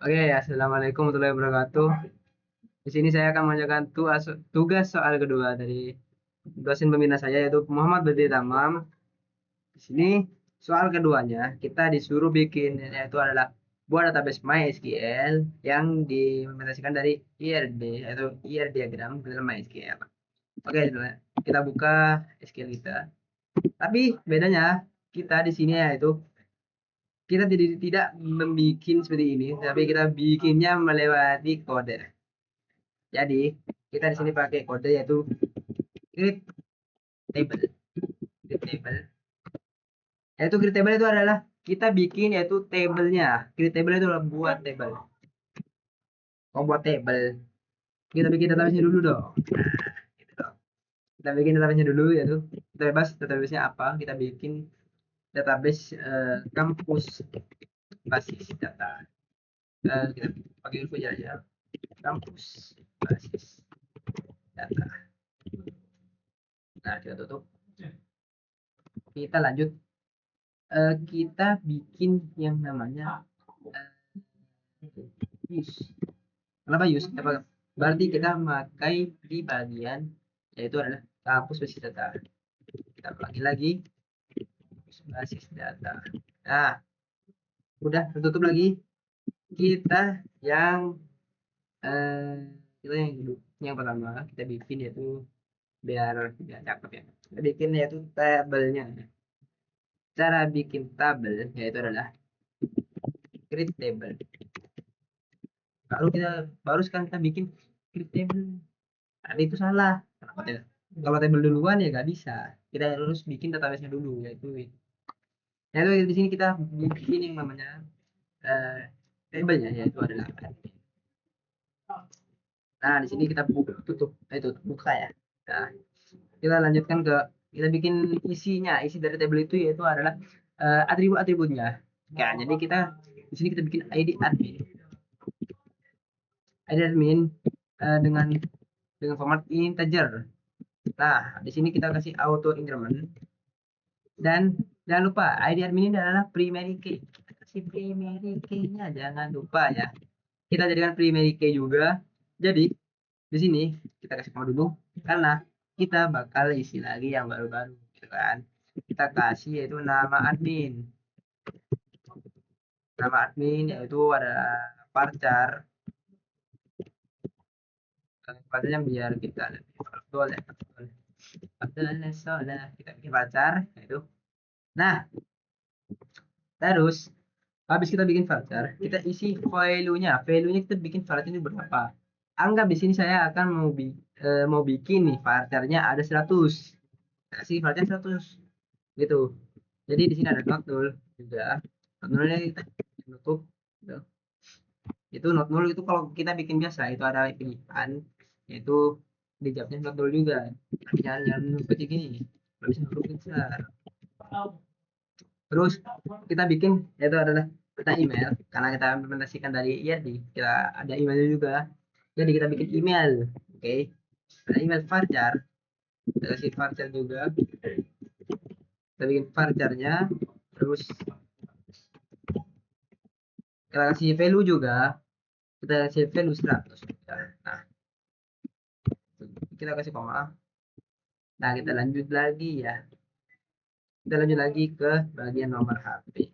Oke, assalamualaikum warahmatullahi wabarakatuh. Di sini saya akan mengerjakan tugas soal kedua dari dosen pembina saya yaitu Muhammad Badri Tamam. Di sini soal keduanya kita disuruh bikin yaitu adalah buat database MySQL yang diimplementasikan dari IRD yaitu IR diagram dalam MySQL. Oke, kita buka SQL kita. Tapi bedanya kita di sini yaitu kita tidak membuat seperti ini, tapi kita bikinnya melewati kode. Jadi kita di sini pakai kode yaitu create table. Create table. Yaitu create table itu adalah kita bikin yaitu tabelnya. Create table itu adalah buat table. Kalau buat table, kita bikin database dulu dong. Gitu dong. Kita bikin database dulu yaitu kita bebas database-nya apa. Kita bikin database kampus basis data. Kita pakai info aja. Kampus basis data. Nah, kita tutup. Kita lanjut. Kita bikin yang namanya use. Kenapa use? Berarti kita memakai di bagian yaitu adalah kampus basis data. Kita ulangi lagi basis data. Nah, udah tutup lagi. Kita yang eh, kita yang pertama kita bikin yaitu biar cakep ya. Kita bikin yaitu tabelnya. Cara bikin tabel yaitu adalah create table. Baru sekarang kita bikin create table. Nah, itu salah. Kenapa ya? Kalau table duluan ya nggak bisa. Kita harus bikin database-nya dulu yaitu di sini kita bikin yang namanya eh, table-nya yaitu adalah admin. Nah, di sini kita tutup itu buka ya. Nah, kita lanjutkan ke kita bikin isinya. Isi dari table itu yaitu adalah atribut-atributnya. Ya, jadi kita di sini kita bikin ID admin. ID admin dengan format integer. Nah, di sini kita kasih auto increment dan jangan lupa ID admin ini adalah primary key. Kita kasih primary key-nya jangan lupa ya. Kita jadikan primary key juga. Jadi di sini kita kasih koma dulu karena kita bakal isi lagi yang baru-baru gitu kan. Kita kasih yaitu nama admin. Nama admin yaitu ada varchar. Varcharnya biar kita lebih betul ya. Betul. Kita bikin varchar itu. Nah, terus habis kita bikin varchar, kita isi value-nya. Value-nya kita bikin varchar ini berapa? Anggap di sini saya akan mau bikin nih varcharnya ada 100. Kasih varchar 100 gitu. Jadi di sini ada not null juga. Not nullnya kita tutup. Gitu. Itu not null itu kalau kita bikin biasa itu ada pilihan yaitu di jawabnya not null juga. Jangan kecil gini. Nggak bisa huruf besar. Terus kita bikin yaitu adalah kita email karena kita implementasikan dari IRD kita ada emailnya juga. Jadi kita bikin email, oke? Ada email varchar, kita kasih varchar juga. Kita bikin varcharnya, terus kita kasih value juga. Kita kasih value 100. Nah, kita kasih koma. Nah, kita lanjut lagi ya. Kita lanjut lagi ke bagian nomor HP.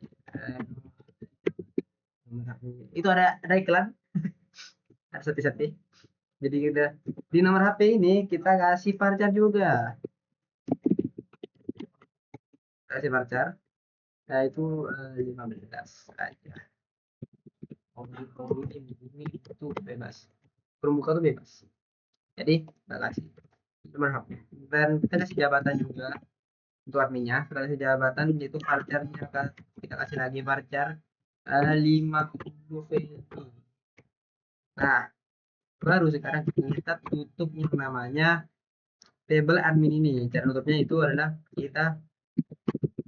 Nomor HP. Itu ada iklan, ada sati-sati. Jadi kita di nomor HP ini kita kasih varchar juga. Kasih varchar. Nah, itu 15 aja. Ini itu bebas. Permuka itu bebas. Jadi kita kasih nomor HP. Dan kita kasih jabatan juga untuk adminnya. Kita kasih jabatan yaitu varcharnya kan. Kita kasih lagi varchar 50 VT. Nah, baru sekarang kita tutup yang namanya table admin ini. Cara tutupnya itu adalah kita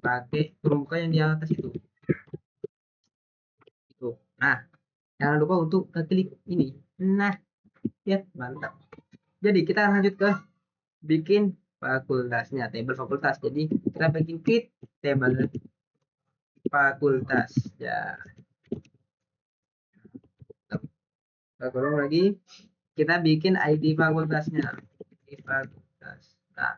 pakai permukaan yang di atas itu. Itu. Nah, jangan lupa untuk klik ini. Nah, ya mantap. Jadi kita lanjut ke bikin fakultasnya, table fakultas. Jadi kita bikin create table fakultas. Ya, Kurung lagi, kita bikin ID fakultasnya. ID fakultas. Nah,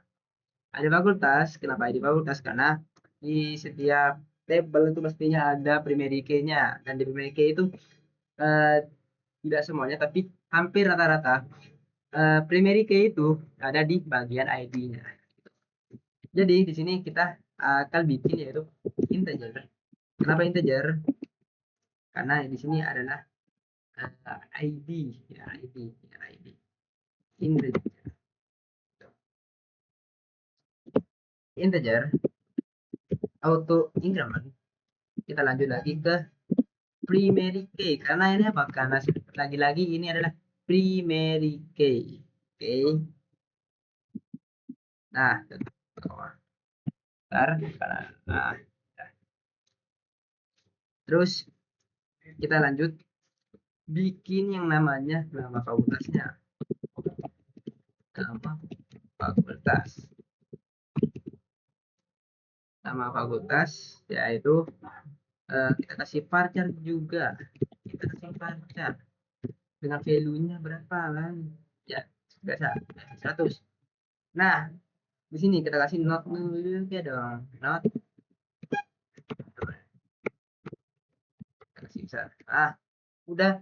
ID fakultas, kenapa ID fakultas? Karena di setiap tabel itu mestinya ada primary key-nya, dan di primary key itu eh, tidak semuanya, tapi hampir rata-rata primary key itu ada di bagian ID-nya. Jadi di sini kita akan bikin yaitu integer. Kenapa integer? Karena di sini adalah ID, ya ID, ya ID. Integer. Integer auto increment. Kita lanjut lagi ke primary key karena ini apa? Karena lagi-lagi ini adalah primary key. Oke. Nah, bentar, nah, terus kita lanjut bikin yang namanya nama fakultasnya. Nama fakultas. Nama fakultas yaitu kita kasih varchar juga. Kita kasih varchar dengan value-nya berapa kan? Ya, biasa 100. Nah, di sini kita kasih not dulu ya dong. Not kasih besar. Udah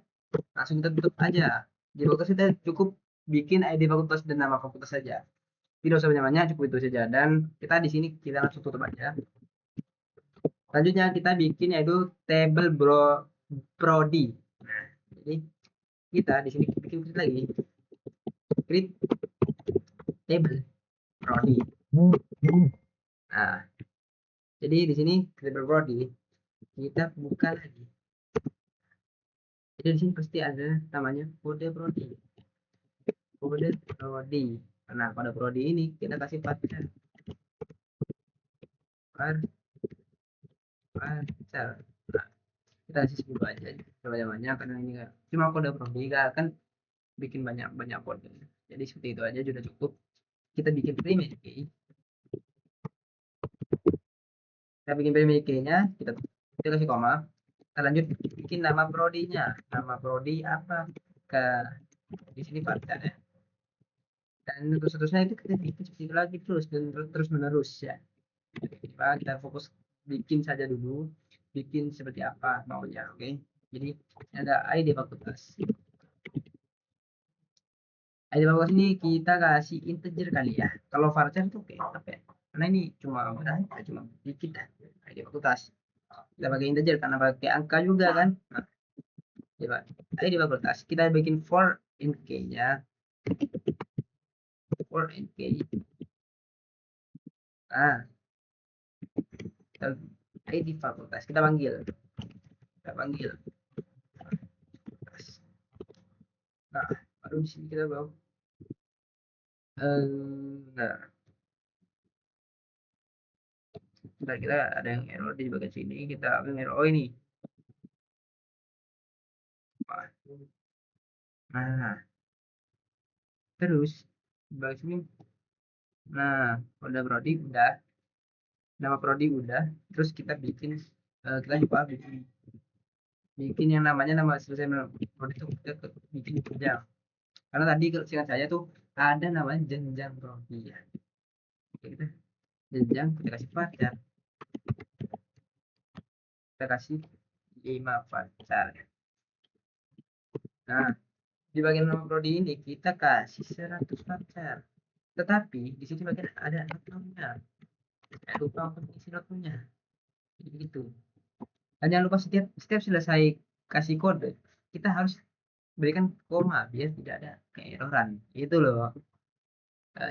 langsung kita tutup aja. Di fakultas kita cukup bikin ID fakultas dan nama fakultas saja. Tidak usah banyak-banyak, cukup itu saja. Dan kita di sini kita langsung tutup aja. Selanjutnya kita bikin yaitu table prodi. Nah, jadi kita di sini bikin lagi create table prodi. Nah, jadi di sini table prodi kita buka lagi. Jadi di sini pasti ada namanya kode prodi. Kode prodi. Nah, kode prodi ini kita kasih pacar. Pacar. Nah, kita kasih 10 aja. Banyak-banyak karena ini cuma kode prodi kan bikin banyak kode. Jadi seperti itu aja sudah cukup. Kita bikin primary key. Kita bikin primary key-nya, kita kasih koma. Kita lanjut bikin nama prodinya. Nama prodi apa? Ke di sini pacar ya. Dan untuk seterusnya itu kita bikin seperti itu lagi terus dan terus menerus ya. Kita fokus bikin saja dulu, bikin seperti apa maunya, oke? Jadi ada ID fakultas. ID fakultas ini kita kasih integer kali ya. Kalau varchar itu kayak apa ya? Karena ini cuma dikit dah. ID fakultas. Kita pakai integer karena pakai angka juga kan. Nah, coba ID fakultas. Kita bikin for in k-nya. For in k. Nah, ID fakultas kita panggil. Nah, baru di sini kita bawa. Nah, kita ada yang error di bagian sini. Kita ambil error. Oh ini. Nah, terus di bagian sini. Nah, udah prodi udah. Nama prodi udah. Terus kita bikin. Kita coba bikin yang namanya nama selesai prodi itu kita bikin jenjang. Karena tadi seingat saya tuh ada namanya jenjang prodi ya. Oke, kita jenjang kita kasih pacar. Kita kasih 5 pacar. Nah, di bagian nama prodi ini kita kasih 100 pacar. Tetapi di sini bagian ada notnya. Lupa untuk isi notnya. Jadi begitu. Dan jangan lupa setiap selesai kasih kode, kita harus berikan koma biar tidak ada keeroran. Itu loh.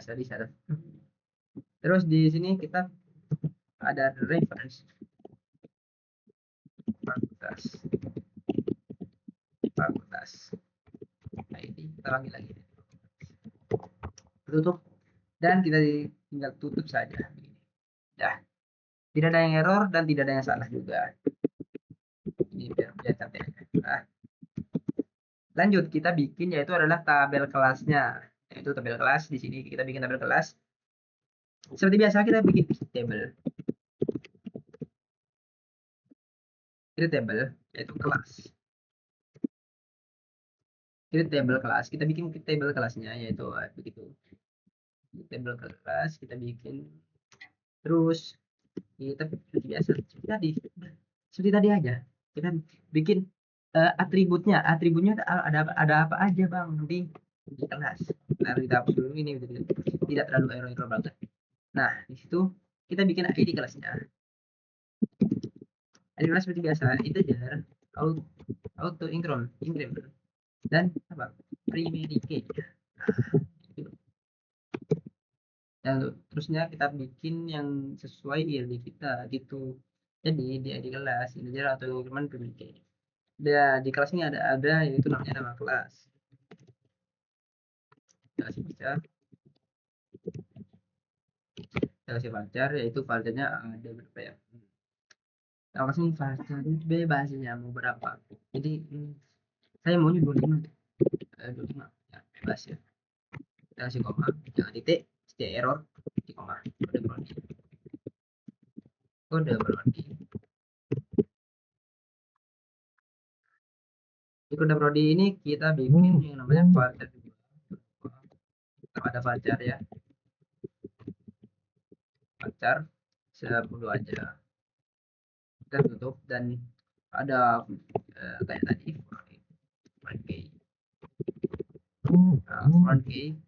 Sorry, salah. Terus di sini kita ada reference fakultas. Nah, ini kita panggil lagi. Tutup dan kita tinggal tutup saja. Ya, tidak ada yang error dan tidak ada yang salah juga. Ini biar cantik. Nah, lanjut kita bikin yaitu adalah tabel kelasnya. Yaitu tabel kelas di sini kita bikin tabel kelas. Seperti biasa kita bikin table. Ini table yaitu kelas. Create table kelas, kita bikin table kelasnya, yaitu begitu. Table kelas kita bikin, terus kita seperti biasa seperti tadi aja kita bikin atributnya ada apa aja bang di kelas. Nah kita hapus dulu ini gitu, tidak terlalu error banget. Nah di situ kita bikin ID kelasnya. ID kelas seperti biasa integer, auto auto increment dan apa, primary key. Dan terusnya kita bikin yang sesuai ILD kita gitu. Jadi di ID kelas integer atau increment primary key. Di kelas ini ada yaitu namanya nama kelas. Kita kasih pacar, yaitu varchar-nya ada berapa ya? Nah, kasih varchar bebas ya mau berapa. Jadi saya maunya 25. 25 ya bebas ya. Kita kasih koma, jangan titik, setiap error di koma. Kode di kode prodi ini kita bikin yang namanya varchar juga. Ada varchar ya, varchar 10 aja. Kita tutup dan ada kayak tadi front key. Nah, front key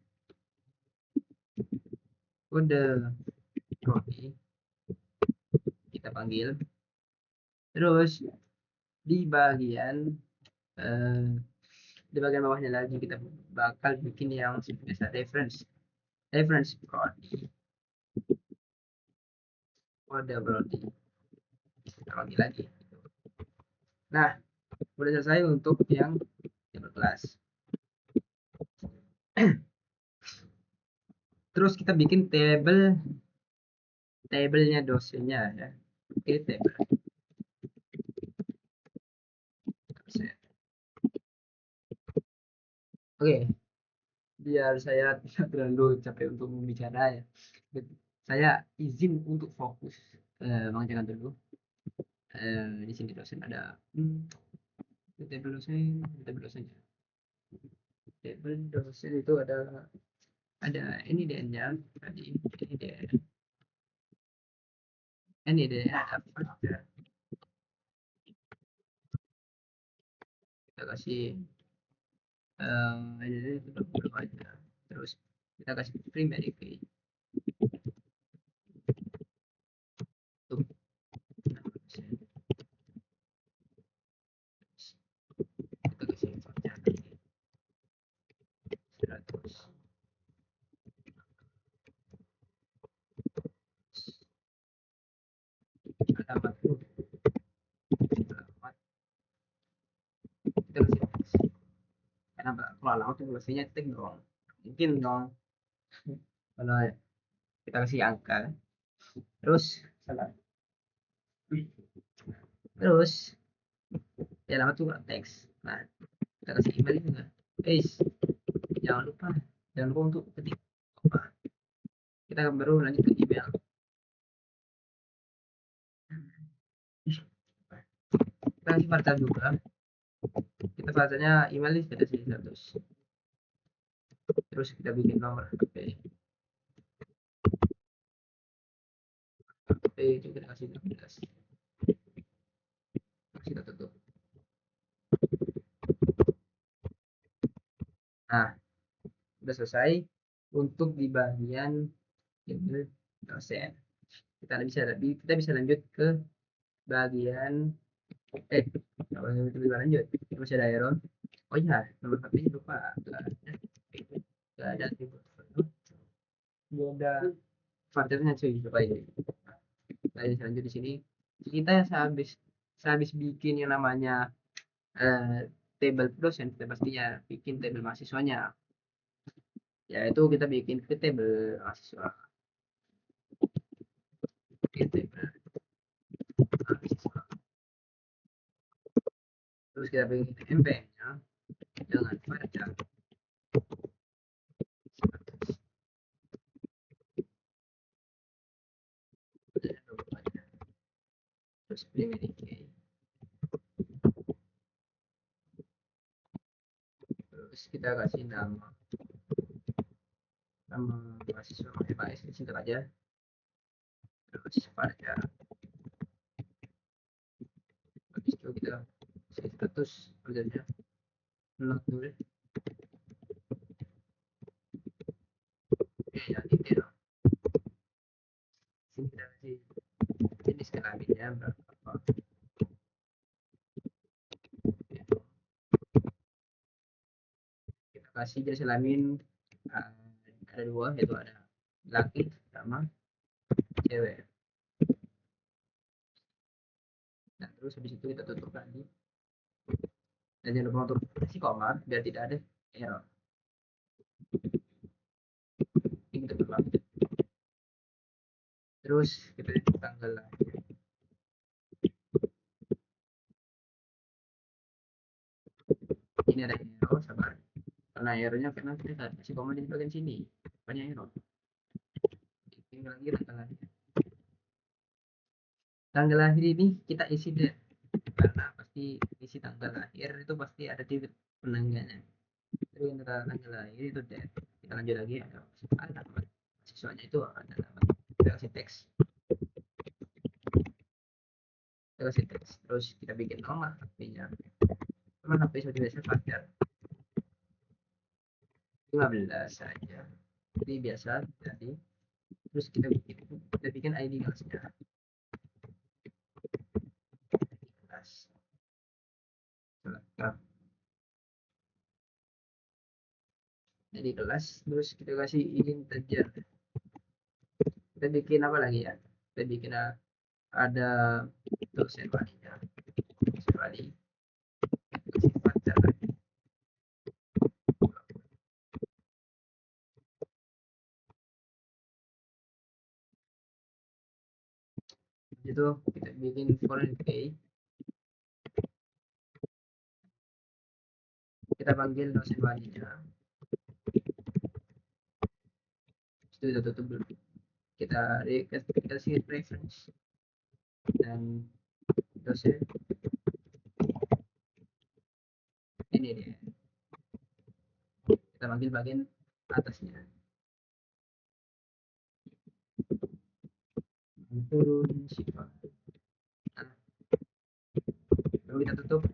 kode prodi kita panggil, terus di bagian eh, di bagian bawahnya lagi kita bakal bikin yang biasa reference prodi, kode prodi kita panggil lagi. Nah udah selesai untuk yang table kelas. Terus kita bikin tabelnya dosennya ya. Oke, table. Oke, biar saya tidak terlalu capek untuk membicara ya. Saya izin untuk fokus mengerjakan dulu. Di sini dosen ada table dosennya. Table dosen itu ada ini DN-nya tadi, ini DN ada ada. Kita kasih ini belum aja. Terus kita kasih primary key. Tuh. Kita kasih 100. Ada 40. Kita kasih kenapa kalau lama tuh biasanya tik dong, mungkin dong kalau kita kasih angka terus salah, terus ya lama tuh teks. Nah kita kasih email juga guys, jangan lupa untuk ketik apa, kita baru lanjut ke email. Kita kasih varchar juga, kita varcharnya email kita kasih 100. Terus kita bikin nomor HP itu kita kasih 16. Kita tutup. Nah udah selesai untuk di bagian email dosen. Kita bisa lanjut ke bagian kita lanjut, masih ada error. Oh iya, nomor HP-nya lupa, nggak ada varchar-nya cuy, lupa ini. Lanjut di sini kita sehabis bikin yang namanya table dosen, kita pastinya bikin table mahasiswanya, yaitu kita bikin ke table mahasiswa. Bikin table mahasiswa. Terus kita bikin MPM-nya dengan varchar 100. Terus primary key, terus kita kasih nama mahasiswa MAS disingkat aja, terus pada habis itu kita kasih status kerjanya not dulu ya detail. Sini kita kasih jenis kelaminnya berapa, kita kasih jenis kelamin uh, ada dua, yaitu ada laki sama cewek. Nah terus habis itu kita tutup lagi, dan jangan lupa untuk kasih koma biar tidak ada error. Ini kita tutup lagi, terus kita lihat tanggal lahir. Ini ada error, sabar, karena errornya karena kita kasih koma di bagian sini, banyak error. Tinggal lagi tanggal lahir. Tanggal lahir ini kita isi deh, karena pasti isi tanggal lahir itu pasti ada titik penangganya. Jadi tanggal lahir itu deh. Kita lanjut lagi, ada siswanya itu ada nama, kita kasih teks, terus kita bikin nomor HP-nya, nomor HP sudah biasa pacar 15 saja, jadi biasa. Jadi terus kita bikin ID kelasnya kelas lengkap, jadi kelas, terus kita kasih integer. Kita bikin apa lagi ya, kita bikin ada dosen walinya, dosen wali kasih pacar itu. Kita bikin foreign key, kita panggil dosen walinya, itu kita tutup dulu, kita kasih reference dan dosen ini dia, kita panggil bagian atasnya, turun sifat. Nah, lalu kita tutup.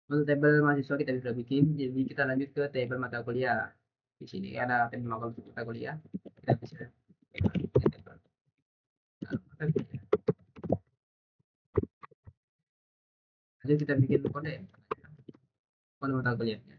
Untuk tabel mahasiswa kita sudah bikin, jadi kita lanjut ke tabel mata kuliah. Di sini ada tabel mata kuliah, kita bisa tabel mata kuliah. Lalu kita bikin kode mata kuliahnya.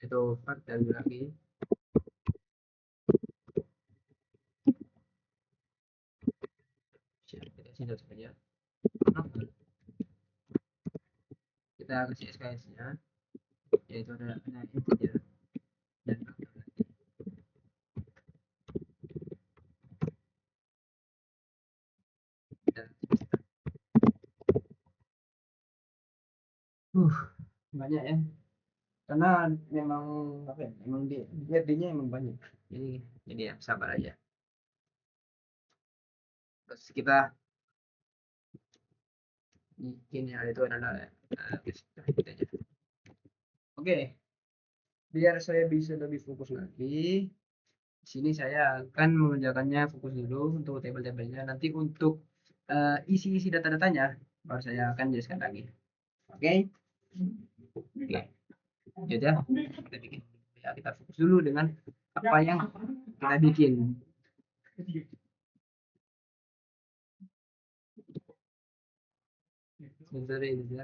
Itu part dan lagi kita sini saja. Kita kasih SKS-nya, yaitu ada integer dan banyak ya, karena memang apa ya, memang dia emang banyak, jadi ya sabar aja. Terus kita bikin yang itu adalah kita aja. Oke, biar saya bisa lebih fokus lagi, di sini saya akan mengerjakannya fokus dulu untuk tabel-tabelnya. Nanti untuk isi-isi data-datanya baru saya akan jelaskan lagi. Oke, oke, jadi ya kita bikin ya, kita fokus dulu dengan apa yang kita bikin. Sebentar ini ya.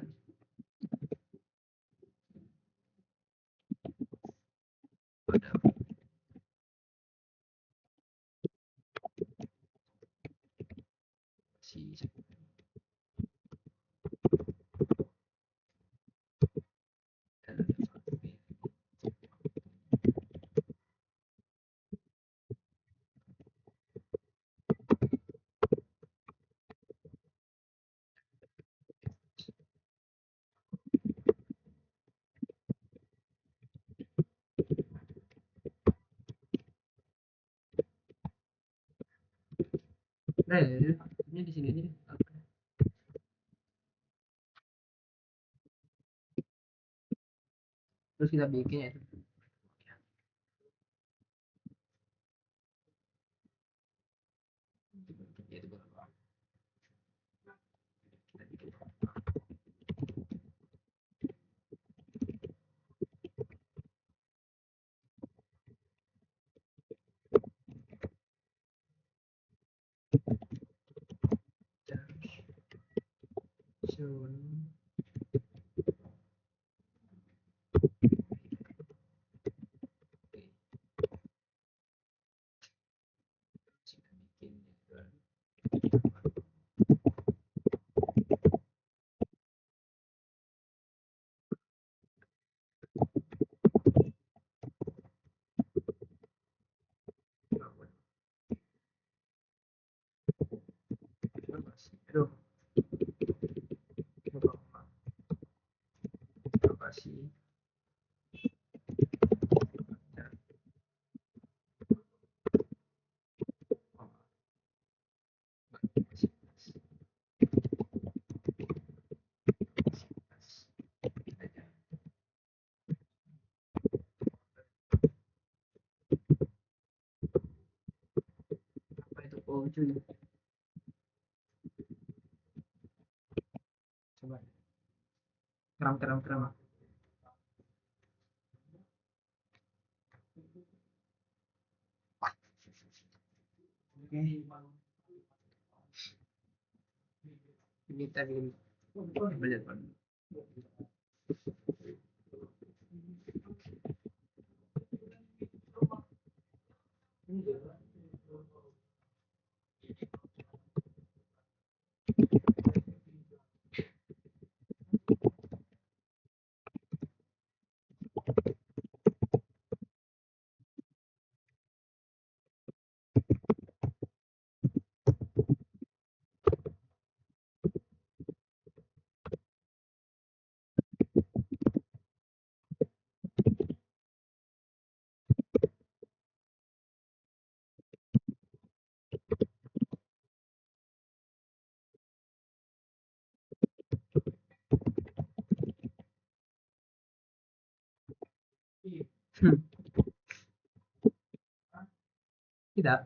Si Udah ya, ini di sini aja deh. Terus kita bikin ya itu. Ya, itu berapa? Kita bikin. Sun. Kita bikin ya. Aduh, apa sih? Apa itu? Oh, cuy. Coba. Keram, keram, keram. Oke. Kita bikin budget. Hmm, tidak.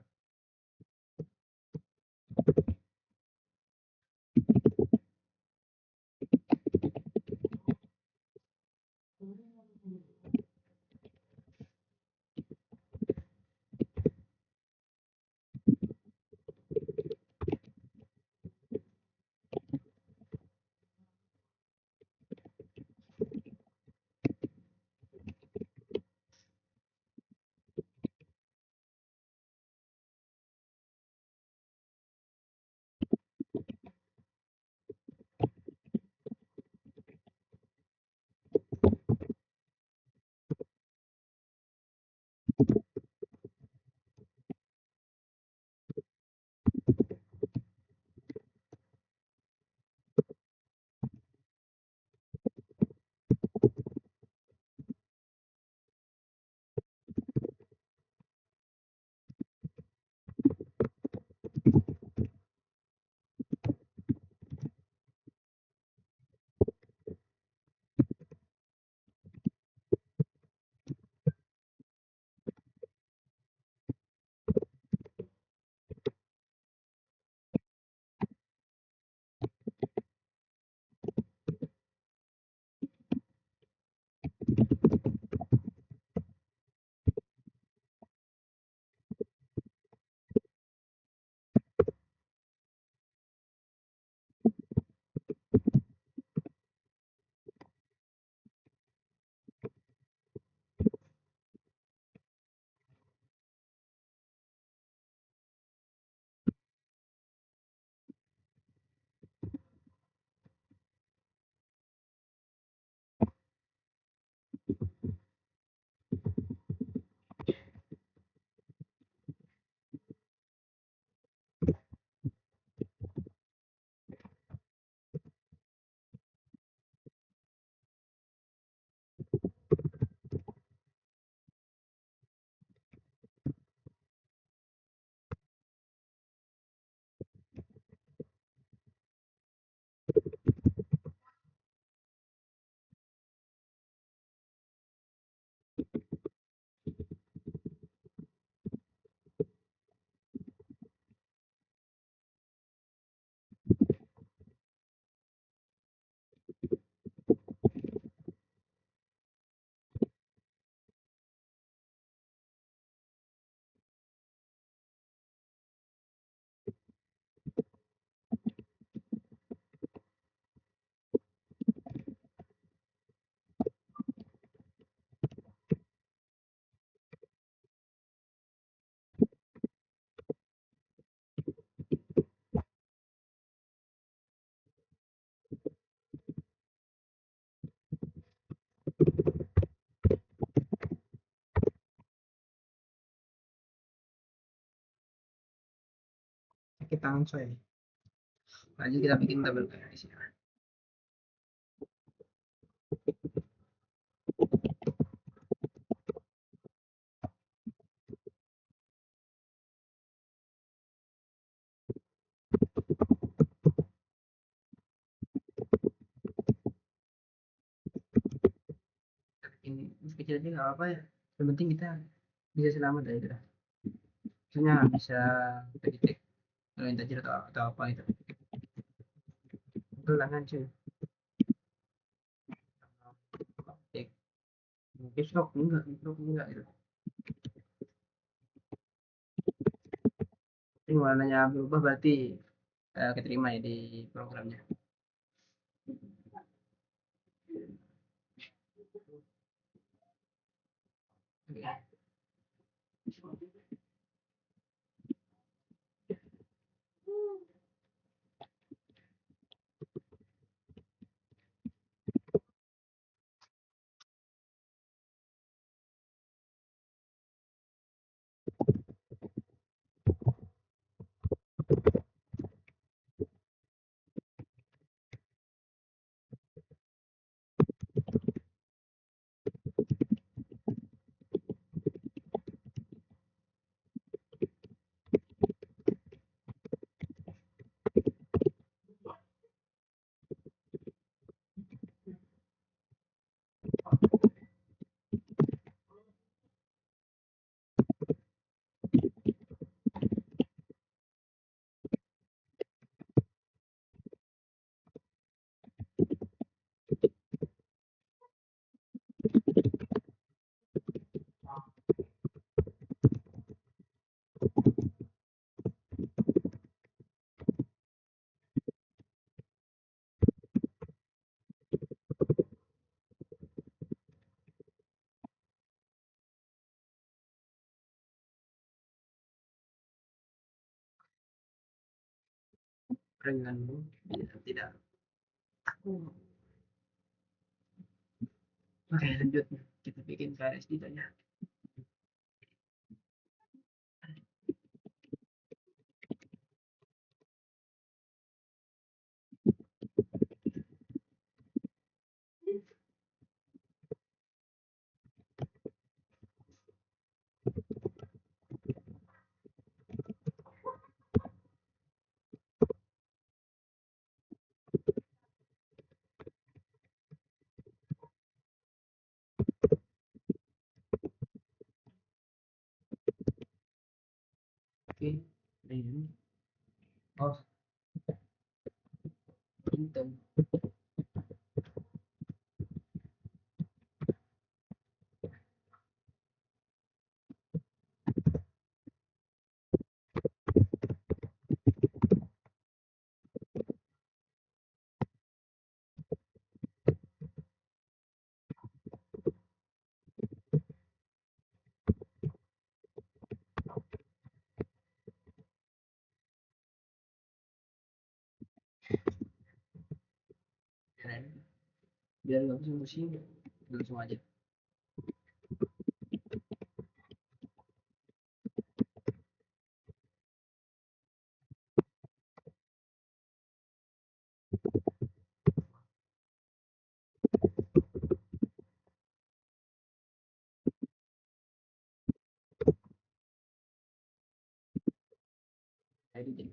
Sakit tangan coy. Lanjut kita bikin tabel di sini. Ini kecil aja nggak apa-apa ya. Yang penting kita bisa selamat aja udah. Misalnya bisa detek kalau intajir atau apa itu. Itu langan cuy. Cek. Mungkin stroke enggak gitu. Ini warnanya berubah berarti keterima ya di programnya. Oke. Ringanmu tidak aku. Oke lanjut kita bikin KRSD tanya. Oke ini oh pintu. Biar nggak pusing-pusing langsung aja. Jadi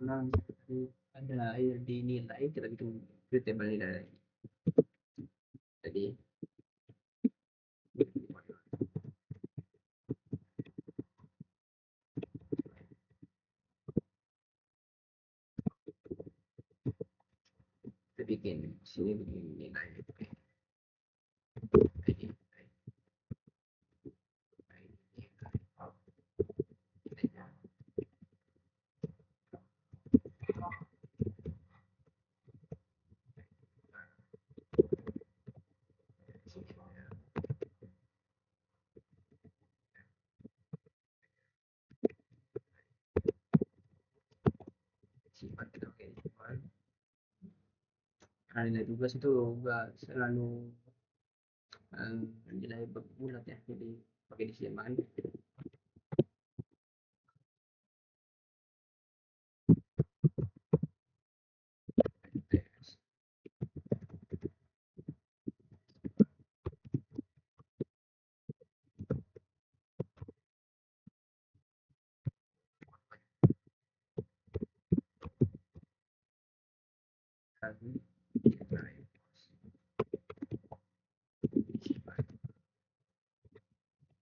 Karena ada air dinilai kita bikin variabel nilai. Jadi kita bikin sini bikin nilai sifat kita pakai sifat. Karena nilai 12 itu enggak selalu nilai bulat ya, jadi pakai disamakan.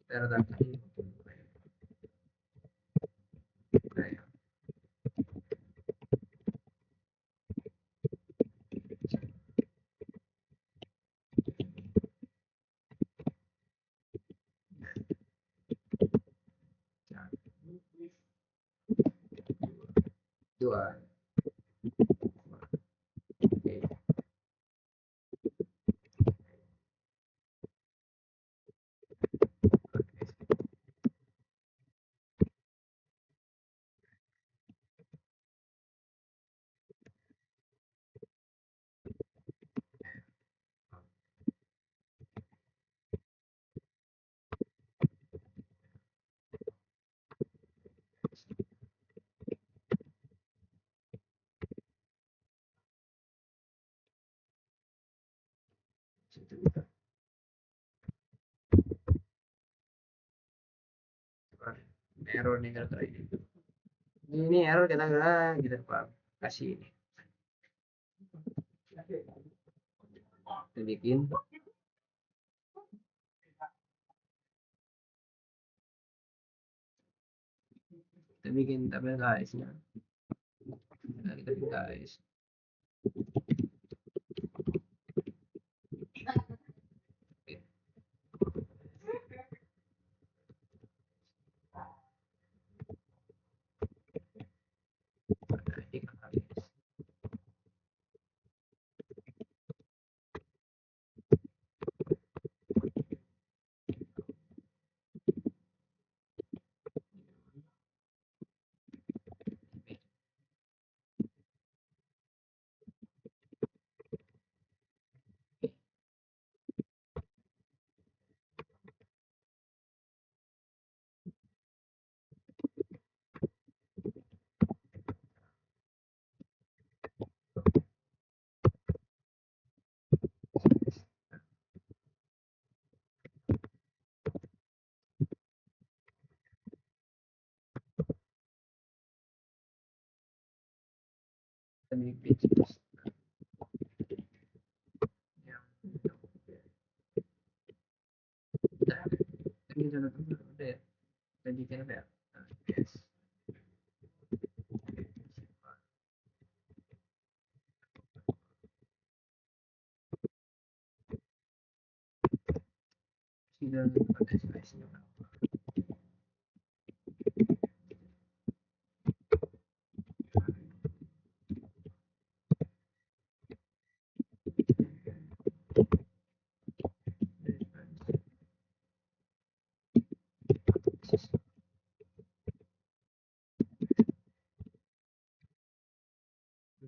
Kita letakkan dua. Oke. Error nih kalau ini error kita nggak kita kasih ini kita bikin tabel guys ya, kita bikin guys kita bikin yang udah ini sudah udah ya kita bikin apa ya. Yes. Sudah pakai size-nya.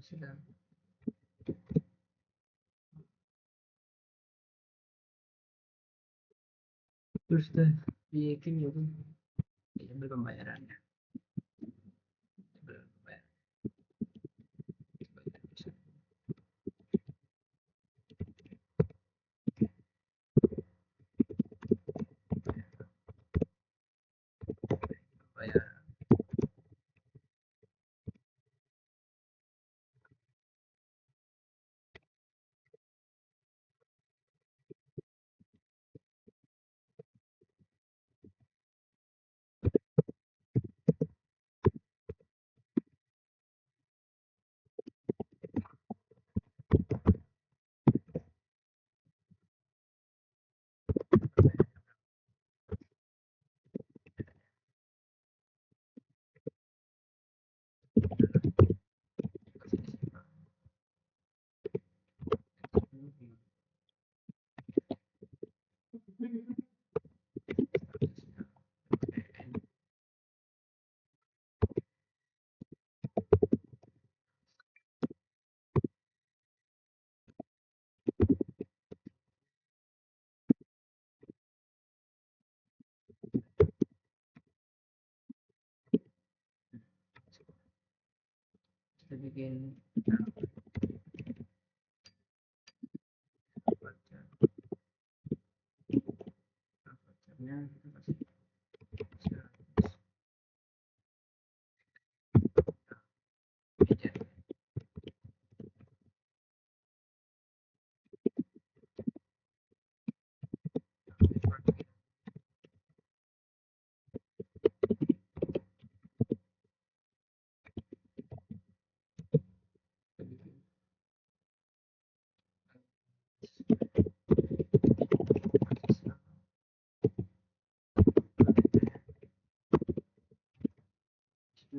Sudah terus sudah bikin itu tabel pembayarannya, tabel pembayaran. bikin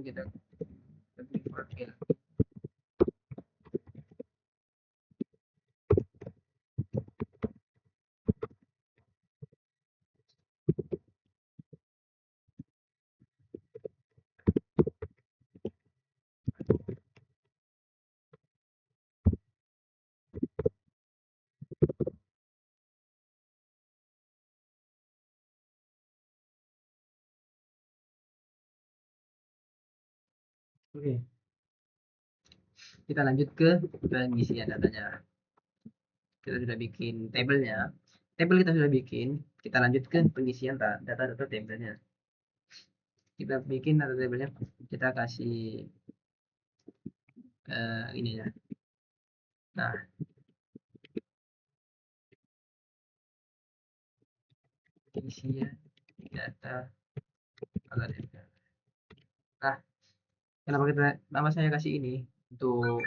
kita bikin profil. Oke, kita lanjut ke pengisian datanya. Kita sudah bikin tabelnya. Tabel kita sudah bikin. Kita lanjut ke pengisian data-data tabelnya. Kita bikin data tabelnya. Kita kasih ini ya. Nah, pengisian data tabel. Nah, kenapa nama saya kasih ini untuk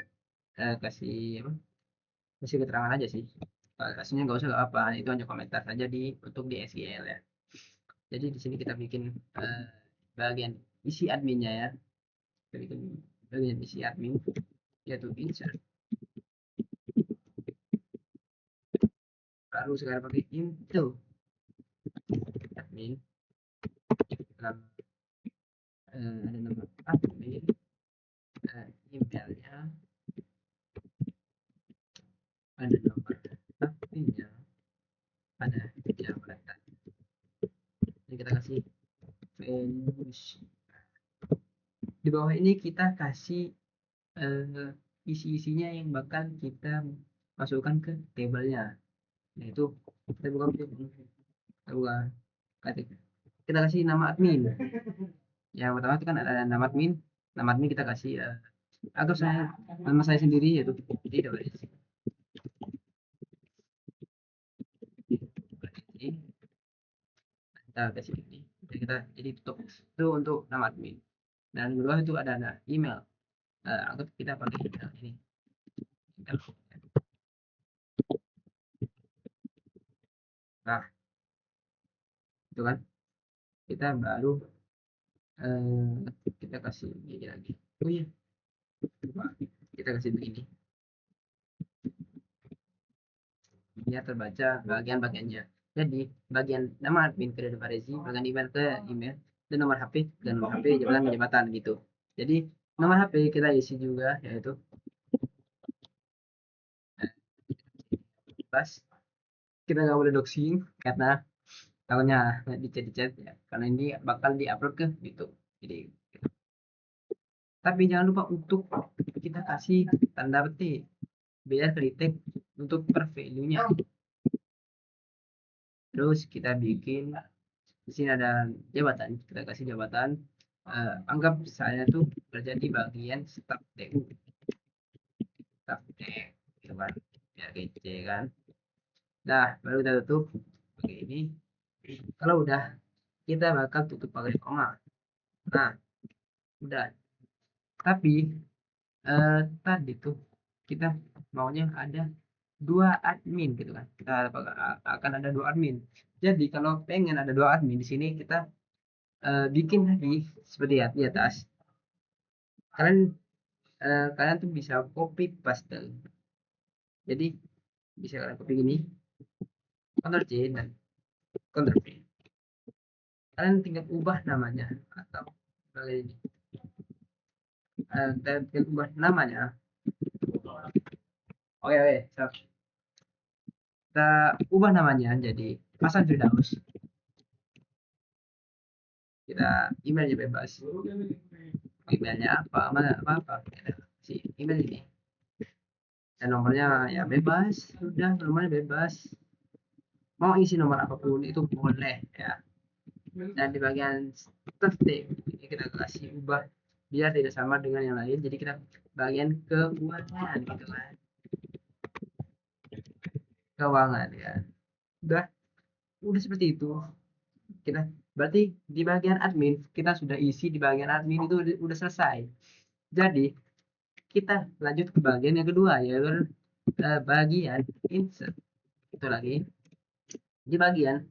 kasih apa? Kasih keterangan aja sih. Aslinya nggak usah apa, itu hanya komentar saja untuk di SQL ya. Jadi di sini kita bikin bagian isi adminnya ya. Kita bikin bagian isi admin yaitu insert. Lalu sekarang pakai into admin. Lalu ada nama admin, emailnya, ada nomor adminnya, ada jabatan. Ini kita kasih finish. Di bawah ini kita kasih isi-isinya yang bakal kita masukkan ke tabelnya, yaitu kita buka kita kasih nama admin. Yang pertama itu kan ada nama admin kita kasih atau nama saya sendiri yaitu tidak boleh kita kasih ini. Jadi tutup itu untuk nama admin. Dan di bawah itu ada email. Anggap kita pakai email ini. Nah, itu kan kita baru kita kasih ini lagi. Oh iya, kita kasih begini biar terbaca bagian-bagiannya. Jadi bagian nama admin ke Farezi, bagian email ke email, dan nomor HP jabatan gitu. Jadi nomor HP kita isi juga yaitu pas kita nggak boleh doxing karena takutnya dicet ya, karena ini bakal diupload ke YouTube. Jadi tapi jangan lupa untuk kita kasih tanda petik biar kritik untuk per value-nya. Terus kita bikin di sini ada jabatan, kita kasih jabatan. Anggap saya tuh kerja di bagian staf TU, staf TU gitu kan, biar kece kan. Nah, baru kita tutup pakai ini. Kalau udah, kita bakal tutup pakai koma. Nah, udah. Tapi tadi tuh kita maunya ada dua admin gitu kan. Kita akan ada dua admin. Jadi kalau pengen ada dua admin di sini kita bikin lagi seperti di atas. Kalian tuh bisa copy paste. Jadi bisa kalian copy gini, Ctrl C dan Ctrl V. Kalian tinggal ubah namanya atau ini. Tinggal ubah namanya. Oke, so, kita ubah namanya jadi Hasan Firdaus. Kita emailnya bebas. Emailnya apa? si email ini, dan nomornya ya bebas, udah nomornya bebas, mau isi nomor apapun itu boleh ya. Dan di bagian setting ini kita kasih ubah biar tidak sama dengan yang lain, jadi kita bagian keuangan gitu kan, keuangan ya. Udah seperti itu. Kita berarti di bagian admin kita sudah isi, di bagian admin itu udah selesai. Jadi kita lanjut ke bagian yang kedua, yaitu bagian insert. Itu lagi di bagian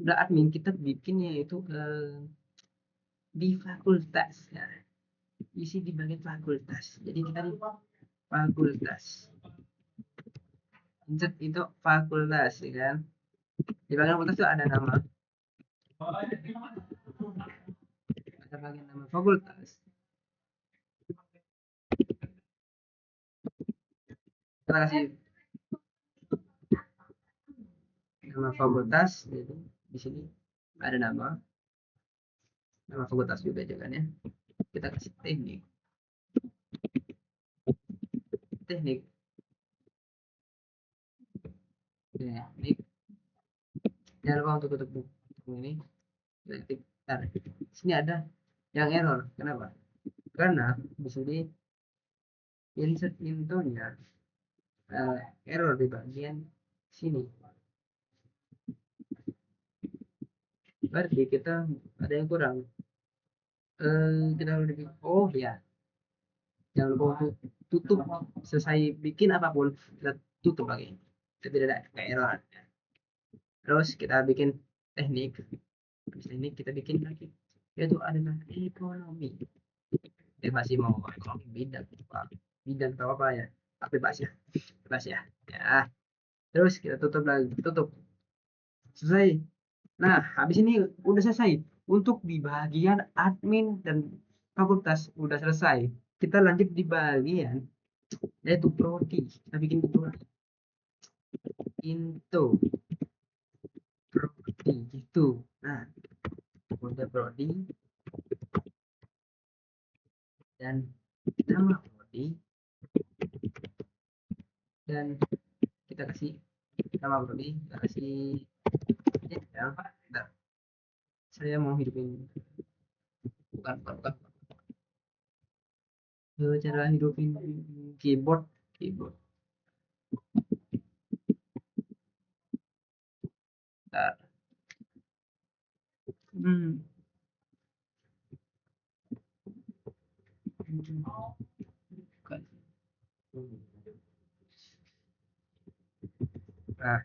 udah admin kita bikin yaitu di fakultas ya. Isi di bagian fakultas. Jadi kita di fakultas insert itu fakultas ya kan. Di bagian fakultas itu ada nama, ada bagian nama fakultas, kita kasih nama fakultas. Jadi di sini ada nama fakultas juga jangan ya. Kita kasih teknik teknik. Jangan lupa untuk tutup buku ini. Bentar. Sini ada yang error. Kenapa? Karena di sini insert intonya error di bagian sini. Berarti kita ada yang kurang. Kita harus oh ya, jangan lupa untuk tutup selesai bikin apapun, kita tutup lagi. Kita tidak ada kayak error. Terus kita bikin teknik. Habis teknik kita bikin lagi, yaitu adalah ekonomi. Masih mau ekonomi bidang atau apa ya, tapi bebas ya ya. Terus kita tutup lagi, tutup, selesai. Nah habis ini udah selesai untuk di bagian admin dan fakultas, udah selesai. Kita lanjut di bagian yaitu prodi. Kita bikin prodi into prodi gitu. Nah udah prodi dan nama prodi, dan kita kasih nama prodi, kita kasih ya. Bentar. Saya mau hidupin, bukan cara hidupin keyboard. Bentar. Hmm. Bukan. Nah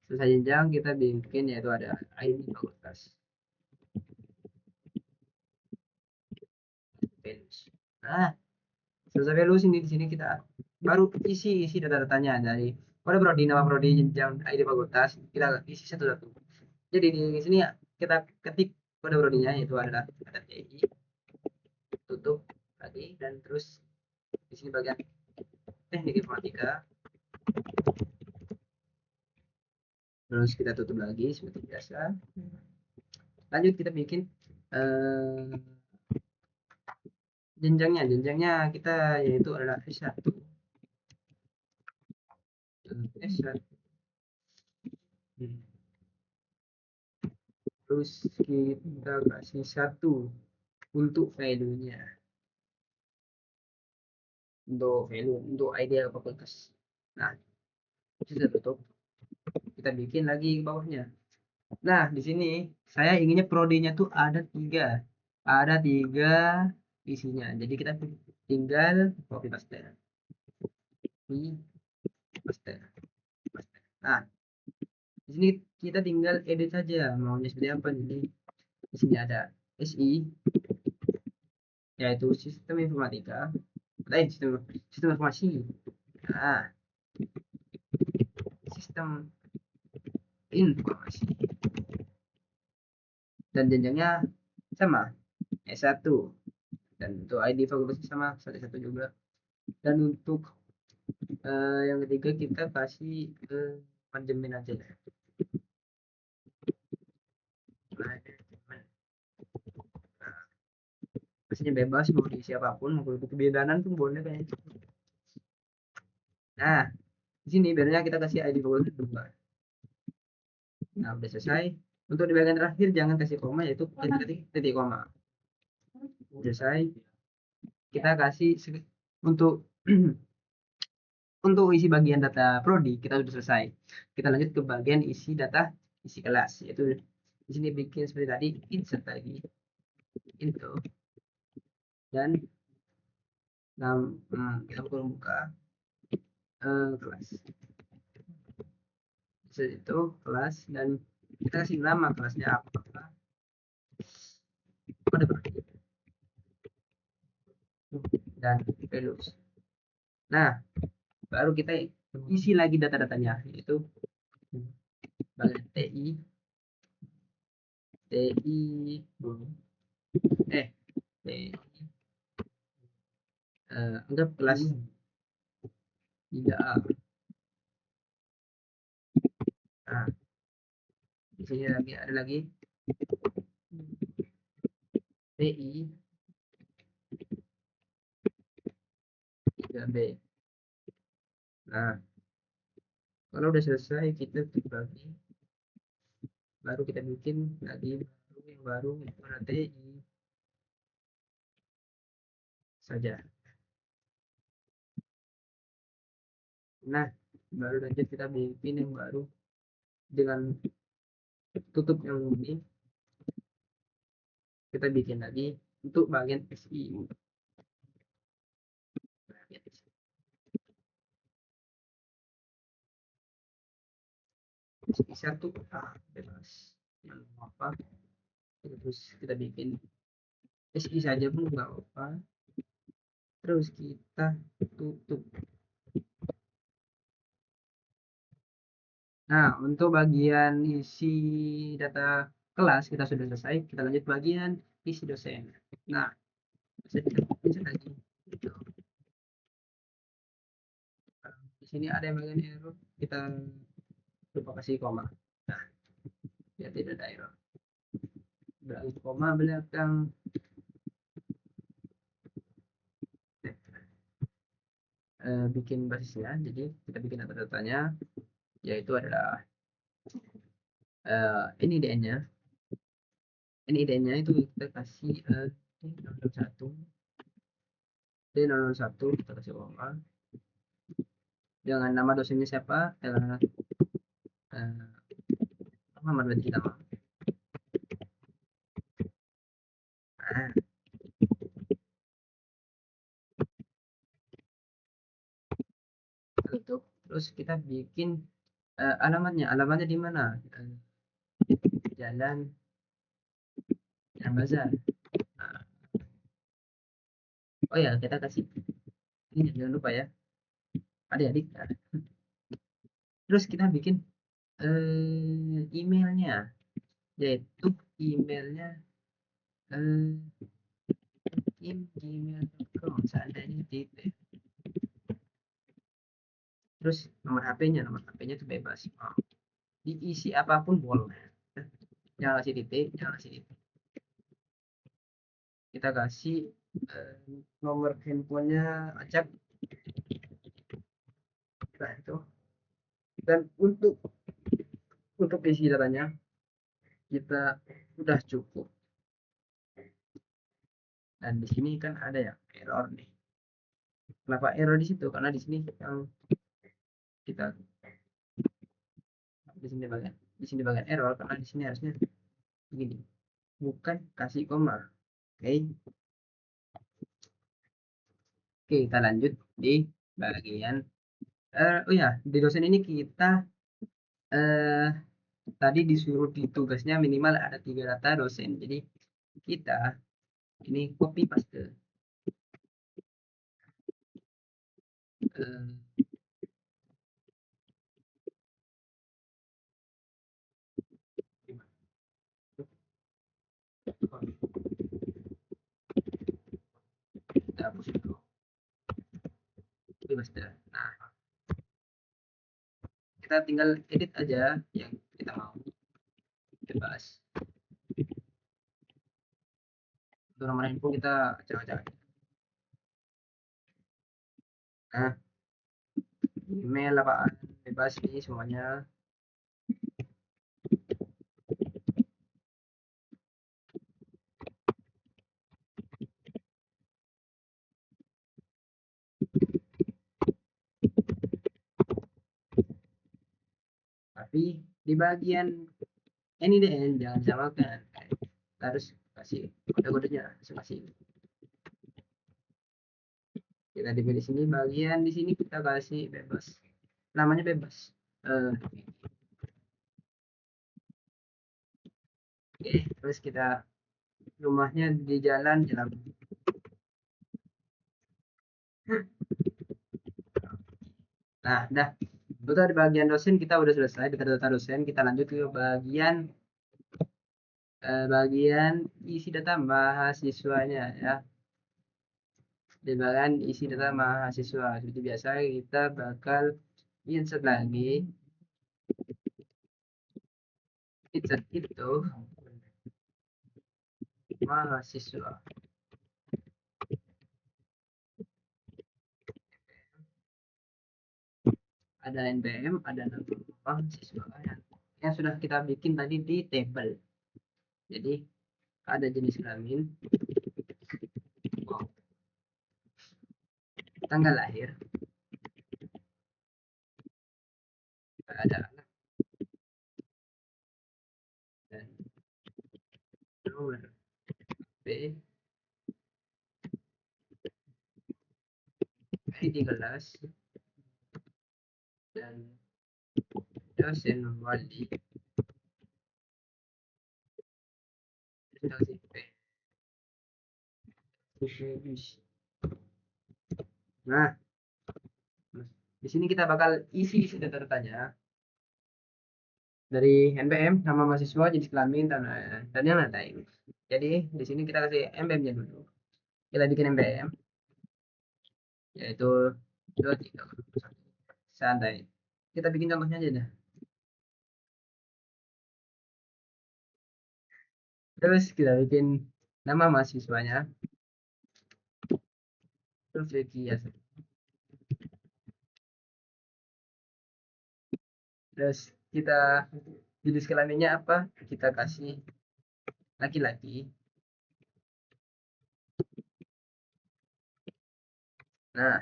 selesai jenjang kita bikin yaitu ada ID fakultas, values. Nah selesai values ini, di sini kita baru isi data-datanya dari kode prodi, nama prodi, jenjang, ID fakultas, kita isi satu-satu. Jadi di sini kita ketik kode prodinya, yaitu adalah ada TI, tutup lagi, dan terus di sini bagian teknik informatika, terus kita tutup lagi seperti biasa. Lanjut kita bikin jenjangnya kita yaitu adalah S1. Terus kita kasih 1 untuk value-nya, untuk idea fakultas. Nah kita tutup, kita bikin lagi bawahnya. Nah di sini saya inginnya prodinya tuh ada tiga isinya, jadi kita tinggal copy paste. Nah di sini kita tinggal edit saja maunya seperti apa. Jadi di sini ada SI, yaitu sistem informatika, sistem informasi. Nah sistem informasi, dan jenjangnya sama S1, dan untuk ID fakultasnya sama satu juga. Dan untuk yang ketiga kita kasih manajemen aja ya. Manajemen. Nah, Pastinya bebas mau diisi apapun, mau butuh kebidanan pun boleh kayaknya. Nah, di sini biasanya kita kasih ID bubble 2. Nah, udah selesai. Untuk di bagian terakhir jangan kasih koma, yaitu titik koma. Selesai. Kita kasih untuk untuk isi bagian data prodi kita sudah selesai. Kita lanjut ke bagian isi data isi kelas, yaitu di sini bikin seperti tadi, insert lagi info dan kita buka kelas. Itu kelas dan kita kasih nama kelasnya apa. Pada dan values. Nah, baru kita isi lagi data-datanya, yaitu bagian TI TI anggap kelas 3A. Nah, di sini ada lagi TI 3B. Nah, kalau udah selesai kita bagi, baru kita bikin lagi yang baru mana TI saja. Nah, baru lanjut kita bikin yang baru dengan tutup yang ini. Kita bikin lagi untuk bagian SI. SI 1 bebas yang apa, terus kita bikin SI saja pun nggak apa, terus kita tutup. Nah, untuk bagian isi data kelas kita sudah selesai. Kita lanjut bagian isi dosen. Nah, bisa kita bisa lagi. Di sini ada yang bagian error, kita lupa kasih koma. Nah, ya tidak ada error. Berarti koma belakang. Bikin basisnya, jadi kita bikin data-datanya, yaitu adalah ini IDN-nya. Ini IDN-nya itu kita kasih D001. D001 kita kasih koma. Dengan nama dosennya siapa? Muhammad berarti kita mah. Nah, tutup. Terus kita bikin alamatnya di mana? Jalan Bazar. Nah, oh ya, kita kasih ini jangan lupa ya, adik-adik. Nah, terus kita bikin emailnya, yaitu emailnya gmail.com seandainya gitu. Terus nomor HP-nya itu bebas, diisi apapun boleh, jangan kasih titik, kita kasih nomor handphonenya acak. Nah, itu. Dan untuk isi datanya kita udah cukup. Dan di sini kan ada yang error nih. Kenapa error di situ? Karena di sini yang kita di sini bagian error, karena di sini harusnya begini, bukan kasih koma. Oke. Oke, kita lanjut di bagian oh ya, di dosen ini kita eh tadi disuruh di tugasnya minimal ada 3 data dosen. Jadi kita ini copy paste kita hapus itu, copy paste. Nah, kita tinggal edit aja yang kita mau, bebas. Untuk nomor handphone kita acak-acak. Nah, email apaan bebas nih semuanya. Tapi di bagian ini deh jangan samakan. Kita harus kasih kode-kodenya masing-masing. Kita di sini bagian di sini kita kasih bebas. Namanya bebas. Oke, terus kita rumahnya di jalan jalan. Nah, dah. Itu di bagian dosen kita udah selesai data-data dosen. Kita lanjut ke bagian isi data mahasiswanya ya. Di bagian isi data mahasiswa seperti biasa kita bakal insert lagi insert itu mahasiswa. Ada NPM, ada nama mahasiswa yang sudah kita bikin tadi di table. Jadi ada jenis kelamin, tanggal lahir, ada anak dan nomor B, ID kelas dan dosen wali instruksi P. Nah, di sini kita bakal isi data-datanya dari NPM, nama mahasiswa, jenis kelamin dan yang lain. Jadi di sini kita kasih NPM-nya dulu. Kita bikin NPM yaitu 23 santai. Kita bikin contohnya aja dah. Terus kita bikin nama mahasiswanya. Terus ya. Terus kita jenis kelaminnya apa? Kita kasih laki-laki. Nah,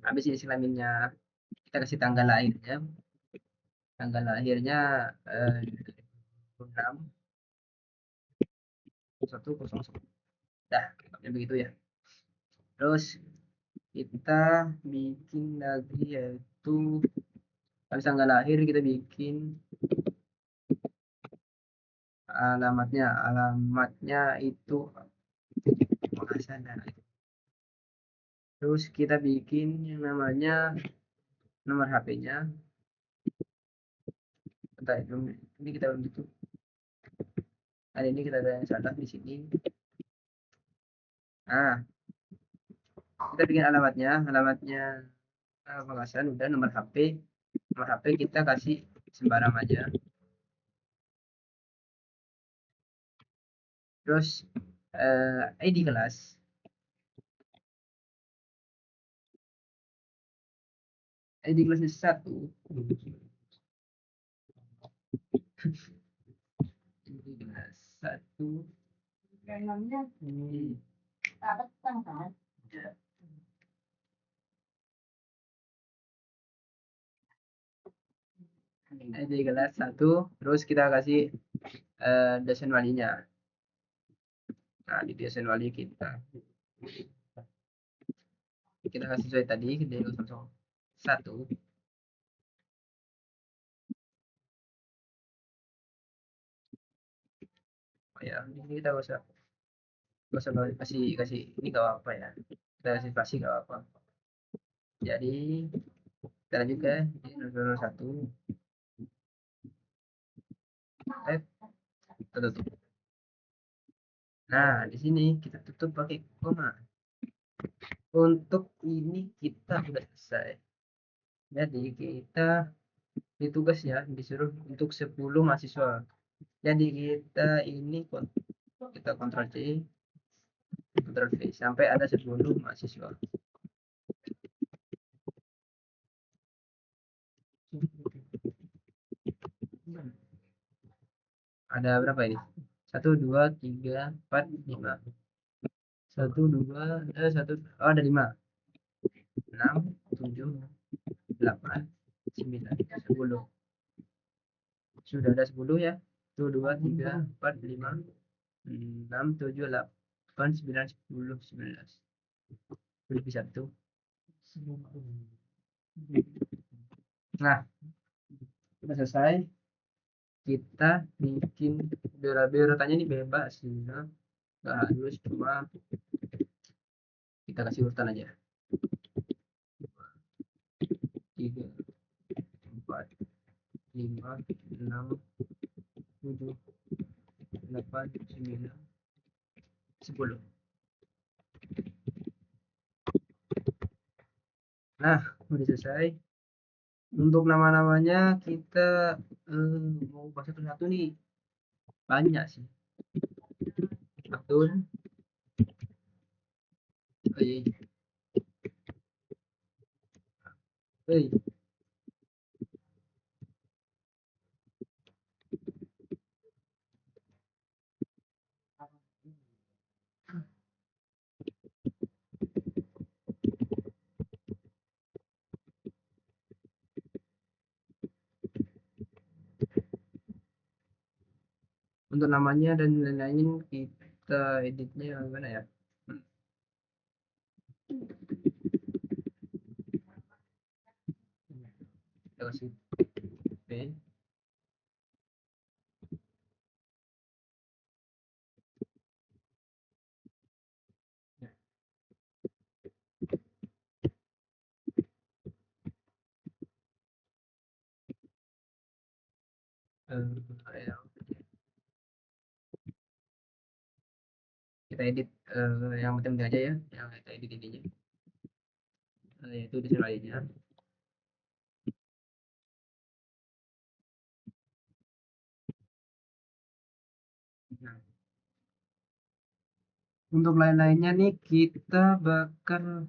habis jenis kelaminnya kita kasih tanggal lahirnya. Tanggal lahirnya 6 100. Dah, begitu ya. Terus kita bikin lagi yaitu habis tanggal lahir kita bikin alamatnya itu Makasana. Terus kita bikin yang namanya nomor HP-nya. Bentar, ini kita belum gitu. Ada ini kita ada yang salah di sini. Nah, kita bikin alamatnya Pamekasan udah nomor HP kita kasih sembarang aja. Terus ID kelas ID kelasnya 1 ID kelas 1 ID kelas 1 terus kita kasih dosen walinya. Nah, di dosen wali kita kasih sesuai tadi di 01. Oh ya, ini kita usah kasih ini gak apa ya. Kita kasih spasi gak apa. Jadi kita lanjut ke 01. Kita tutup. Nah, di sini kita tutup pakai koma. Untuk ini kita sudah selesai. Jadi kita di tugas ya disuruh untuk 10 mahasiswa. Jadi kita ini kita kontrol C, Ctrl V sampai ada 10 mahasiswa. Ada berapa ini? 1 2 3 4 5. 1 oh ada 5, 6 7 8 9 10. Sudah ada 10 ya. 1 2 3 4 5 6 7 8 9 10 11. Lebih 1. Nah, sudah selesai. Kita bikin biodata-nya ini bebas sih, ya. Nggak harus, cuma kita kasih urutan aja. 3 4 5 6 7 8 9 10. Nah, udah selesai. Untuk nama-namanya kita mau bahas satu-satu nih. Banyak sih. Betul. Hey, hey. Untuk namanya dan lain-lain kita editnya gimana ya? Kita kasih P. Ya, kita edit yang penting aja ya, yang kita edit ininya, yaitu di lainnya. Nah, untuk lain-lainnya nih kita bakal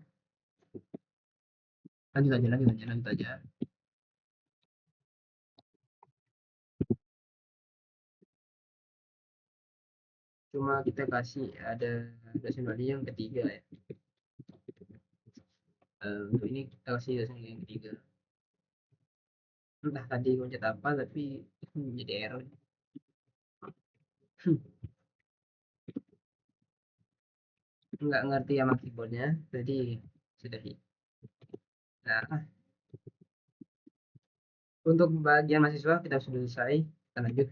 lanjut aja. Cuma kita kasih ada dosen wali yang ketiga ya. Untuk ini kita kasih dosen yang ketiga. Entah tadi pencet apa tapi jadi error. Nggak ngerti sama keyboardnya, jadi sudah. Nah, untuk bagian mahasiswa kita sudah selesai. Kita lanjut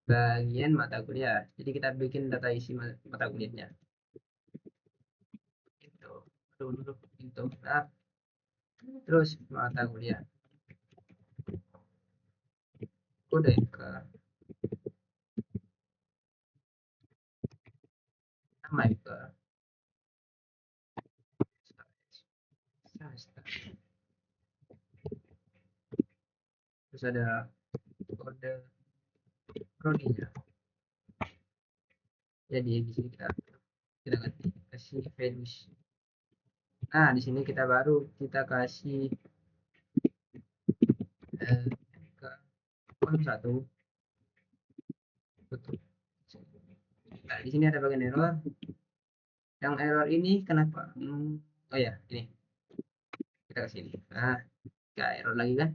bagian mata kuliah. Jadi kita bikin data isi mata kuliahnya. Gitu. Dulu gitu. Nah, terus mata kuliah. Kode ke nama ke terus ada kode prodinya. Jadi di sini kita kasih values. Nah, di sini kita baru kita kasih ke kolom 1. Betul. Nah, di sini ada bagian error. Yang error ini kenapa? Oh ya, ini kita kasih ini. Nah, nggak error lagi kan?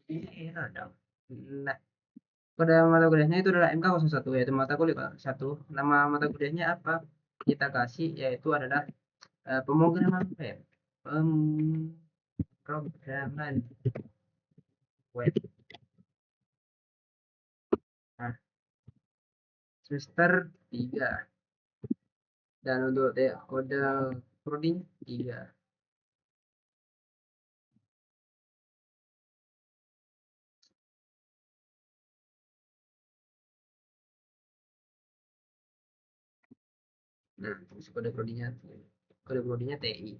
Ini error dong. Nah, pada mata kuliahnya itu adalah MK01, yaitu mata kuliah 1. Nama mata kuliahnya apa? Kita kasih yaitu adalah pemrograman web. Pemrograman web. Nah, semester 3. Dan untuk kode coding 3. Nah, terus kode codingnya TI.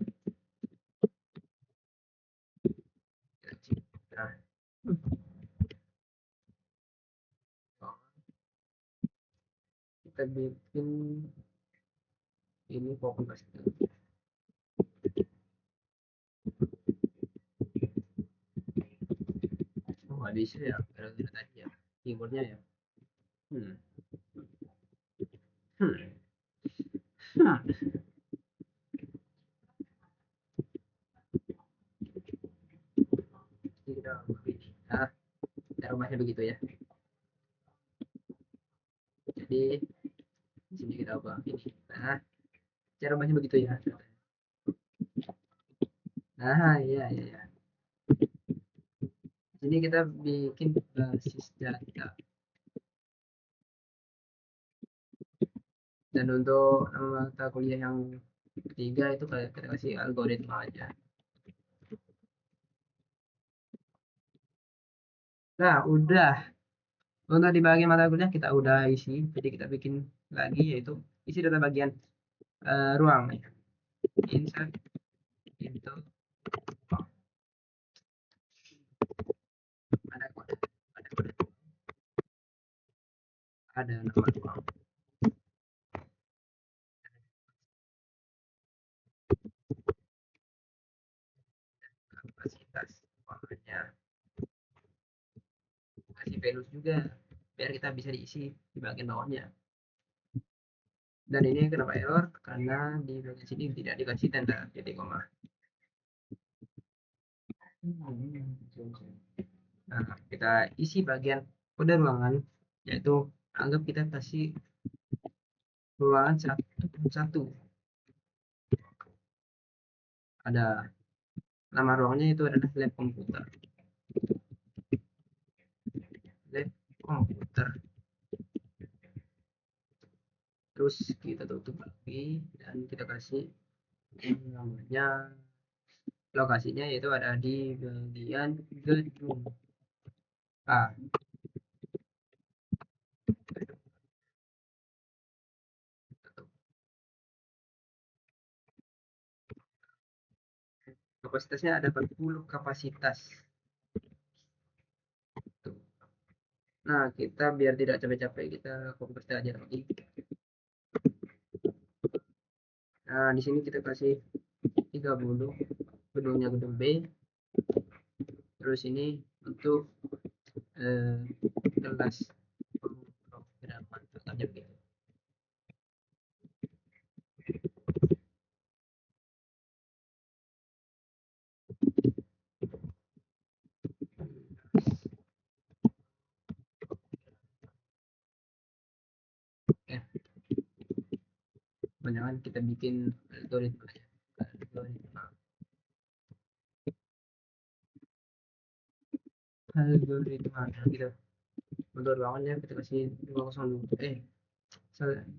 Nah, kita bikin ini fokus pasti. Oh nggak bisa ya gara-gara tadi ya keyboardnya ya. Hmm. Hmm. Hmm. Jadi kita nah cara rumahnya begitu ya. Jadi di sini kita ubah ini. Nah cara rumahnya begitu ya. Nah iya iya iya. Ini kita bikin basis data dan untuk mata kuliah yang ketiga itu kayak kita kasih algoritma aja. Nah udah untuk di bagian mata kuliah kita udah isi, jadi kita bikin lagi yaitu isi data bagian ruang ya. Insert into oh, ada kode ada kode ada nama ruang kapasitas ruangannya kasih values juga biar kita bisa diisi di bagian bawahnya. Dan ini kenapa error? Karena di bagian sini tidak dikasih tanda titik koma. Nah, kita isi bagian kode ruangan, yaitu anggap kita kasih ruangan 1.1. Ada nama ruangnya itu adalah lab komputer. Lab komputer. Terus kita tutup lagi dan kita kasih namanya lokasinya yaitu ada di bagian gedung A. Kapasitasnya ada 40 kapasitas. Tuh. Nah, kita biar tidak capek-capek kita kompas aja lagi. Nah, di sini kita kasih 30 gedungnya gedung B. Terus ini untuk kelas pemrograman contohnya begitu. Ya, jangan kita bikin algoritma ya. Algoritma. Algoritma gitu. Untuk ruangannya kita kasih 202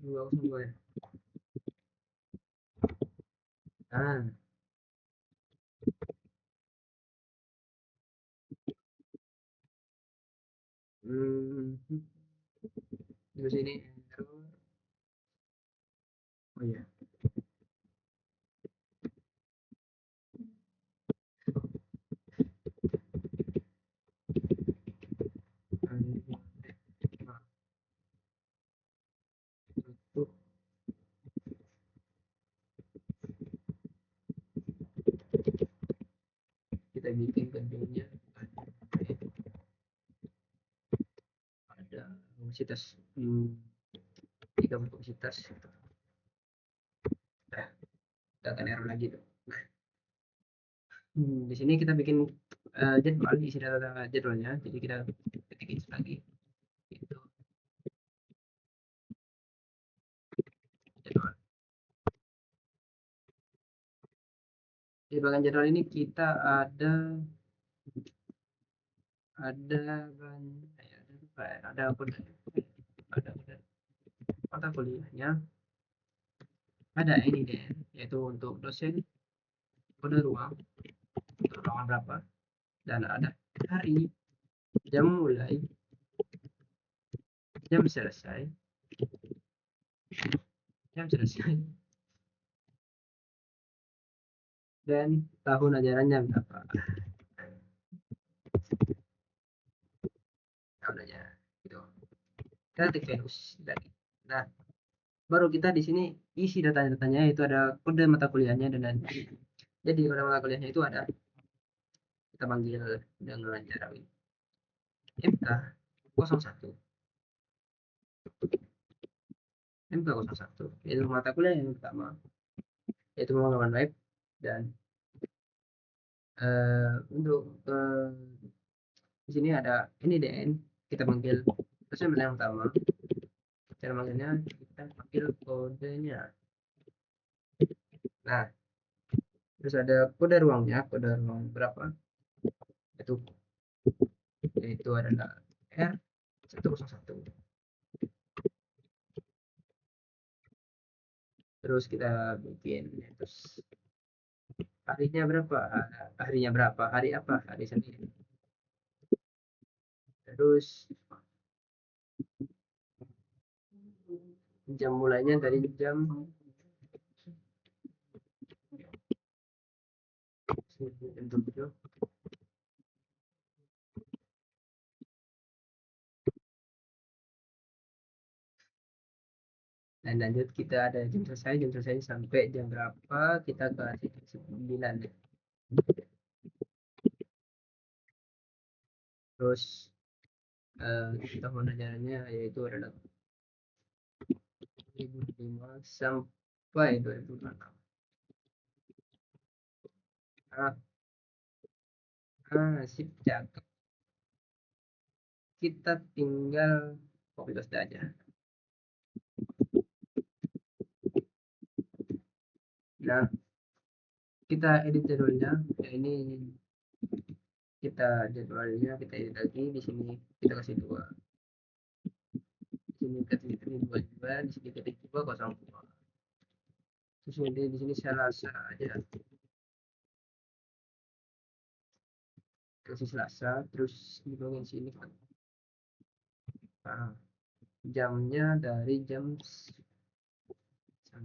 202 ya. Nah, hmm, terus ini oh iya untuk kita bikin gedungnya ada kapasitas 3 kapasitas nah kita akan error lagi tuh. Di sini kita bikin jadwal isi data jadwalnya jadi kita ketikin lagi itu jadwal. Di bagian jadwal ini kita ada ada kode ada kode mata kuliahnya ada ini deh yaitu untuk dosen kode ruang untuk ruangan berapa dan ada hari jam mulai jam selesai jam selesai dan tahun ajarannya berapa tahun ajaran gitu kita ketik values lagi. Nah baru kita di sini isi data-datanya, itu ada kode mata kuliahnya dan lain-lain. Jadi kode mata kuliahnya itu ada, kita panggil dengan cara ini MK01, MK01 itu mata kuliah yang pertama, yaitu pengalaman web. Dan untuk di sini ada ini DN, kita panggil terus yang pertama, cara manggilnya kita panggil kodenya. Nah, terus ada kode ruangnya, kode ruang berapa, itu yaitu adalah R101. Terus kita bikin, terus harinya berapa, hari apa, hari Senin. Terus jam mulainya dari jam 7. Dan lanjut kita ada jam selesai sampai jam berapa, kita kasih jam 9. Terus tahun ajarannya yaitu adalah 2005 sampai 2006. Sip, cakep. Kita tinggal copy paste aja. Nah, kita edit jadwalnya. Ya, ini kita jadwalnya kita edit lagi. Di sini kita kasih 2. Di sini ketik ini 2 di sini ketik 202. Terus di sini Selasa aja. Kasih Selasa, terus di bagian sini jamnya dari jam 9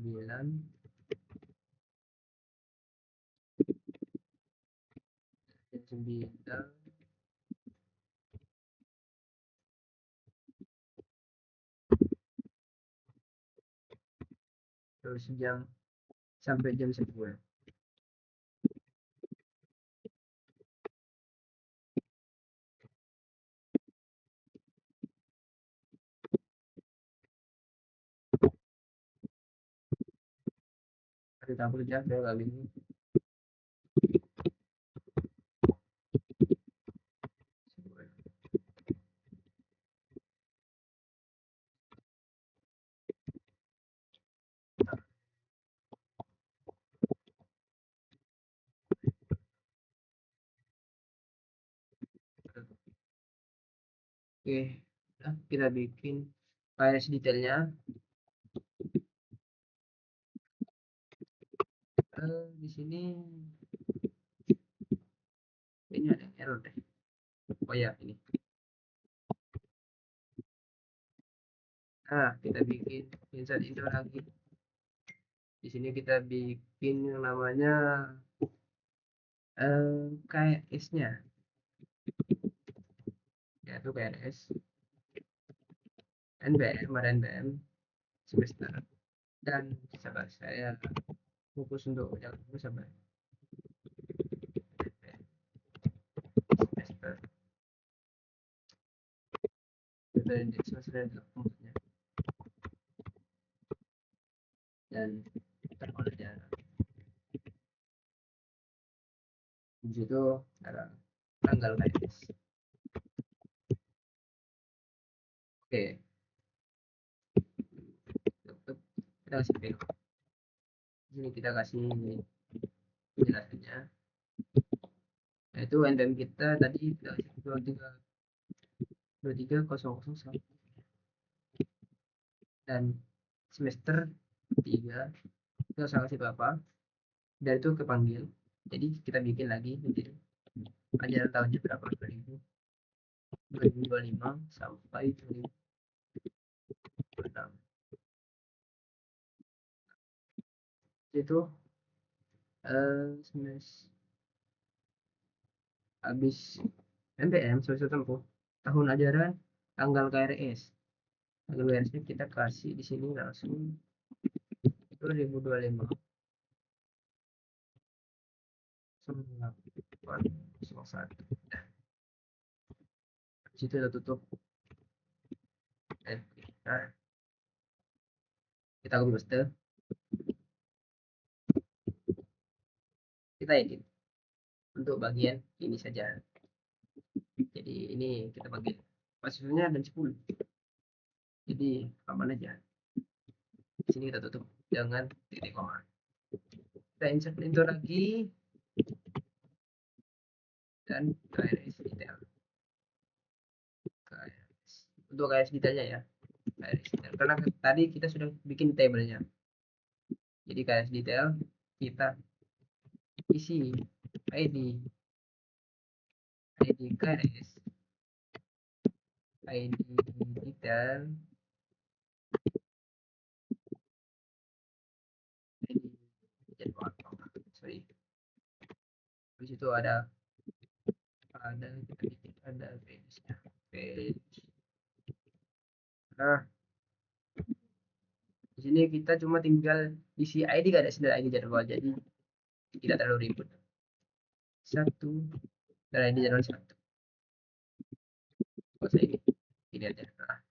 terus jam sampai jam 10. Kita kerja kali ini. Oke, nah, kita bikin file detailnya. Di sini ini ada error deh. Oh ya, ini. Nah, kita bikin insert intro lagi. Di sini kita bikin yang namanya KRS-nya, yaitu KRS NBM, ada NBM semester. Dan sabar, saya fokus untuk yang sabar. Semester. Dan semester maksudnya. Dan tahun ajaran. Di situ ada tanggal KRS. Oke. Kita kasih pin. Di sini kita kasih penjelasannya. Yaitu NBM kita tadi kita kasih 23.001. Dan semester 3 kita usah kasih berapa, dan itu kepanggil. Jadi kita bikin lagi jadi ajaran tahunnya berapa, 2025 sampai 2026. Itu semester habis NBM semester tempuh tahun ajaran, tanggal KRS. Tanggal KRS kita kasih di sini langsung 2025 0801. Situ kita tutup dan kita copy paste, kita edit untuk bagian ini saja. Jadi ini kita bagi maksudnya dan 10, jadi aman aja. Di sini kita tutup dengan titik koma, kita insert itu lagi dan KRS detail. Untuk KRS detailnya ya, KRS detail karena tadi kita sudah bikin tabelnya, jadi KRS detail kita isi ID KRS, ID detail, ID jadwal, sorry, di situ ada kita bikin ada page-nya, page. Nah, di sini kita cuma tinggal isi ID KRS dan ID jadwal, jadi tidak terlalu ribet. Satu dan ID jadwal satu. Saya ini aja. Nah.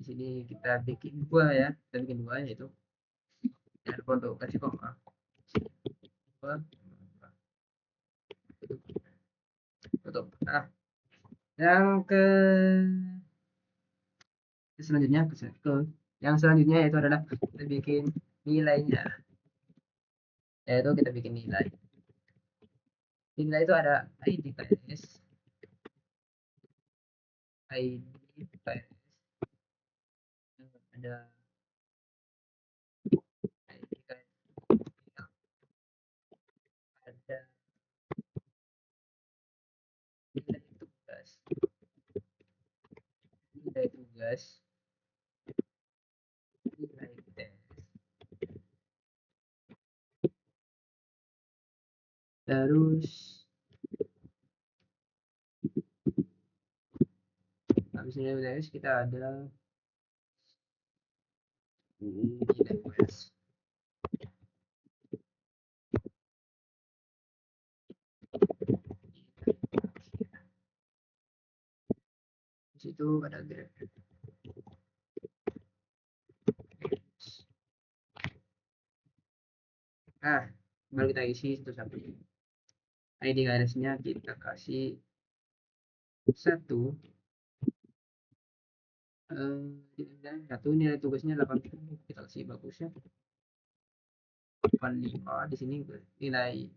Di sini kita bikin dua ya, kita bikin dua yaitu jangan lupa untuk kasih koma. Tutup. Nah, yang selanjutnya yang selanjutnya itu adalah kita bikin nilainya, yaitu kita bikin nilai itu ada ID KRS, ID KRS, ada ID KRS, ada nilai tugas, nilai tes. Terus habis nilai tes kita ada nilai tes. Di situ ada grade. Nah, baru kita isi satu-satu. ID KRS-nya kita kasih 1, satu nilai tugasnya 80, kita kasih bagusnya 85. Di sini nilai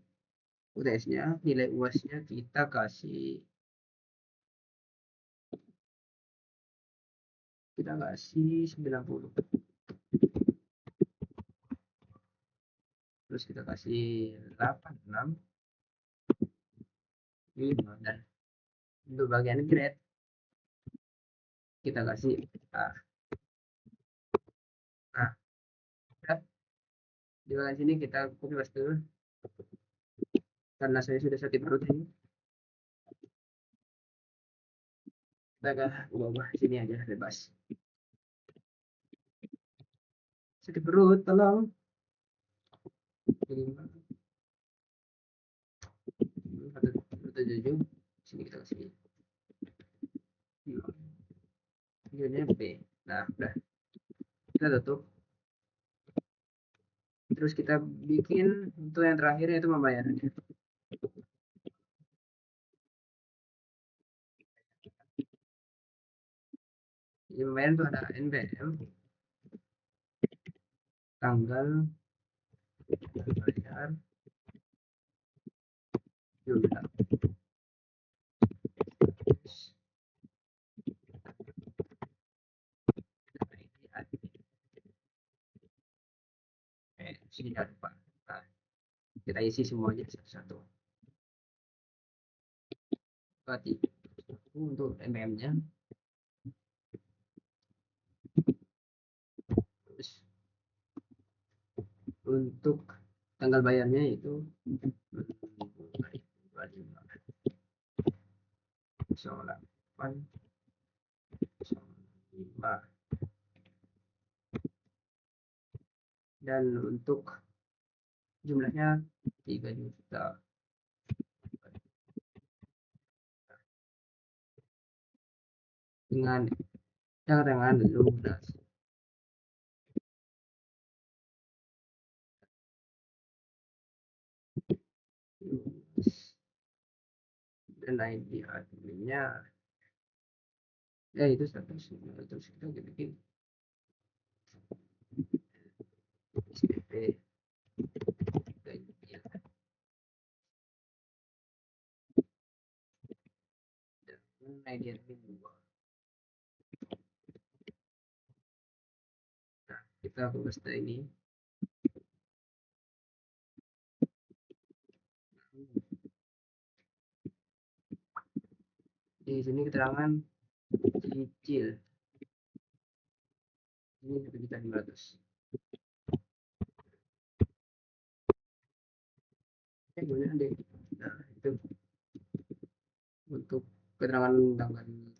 UTS-nya, nilai UAS-nya kita kasih 90. Terus kita kasih 86, 5, dan untuk bagian grade kita kasih A. Nah, di bagian sini kita copy paste dulu karena saya sudah sakit perut ini. Kita ke bawah sini aja bebas. Sakit perut, tolong. 177, sini kita kasih ini B. Nah, udah kita tutup. Terus kita bikin untuk yang terakhir yaitu pembayarannya. Jadi pembayaran itu ada NPM, tanggal bayar, jumlah. Sini jangan lupa. Nah, kita isi semuanya satu-satu. Berarti untuk NPM-nya. Terus untuk tanggal bayarnya itu 25 08 09. Nah, dan untuk jumlahnya 3 juta. Dengan dengan lunasi. Dan ID adminnya ya itu status terus kita bikin SPP ganjil dan ID admin 2. Nah, kita paste ini. Di sini keterangan cicil ini 1.500.000. Gimana deh. Nah, itu untuk keterangan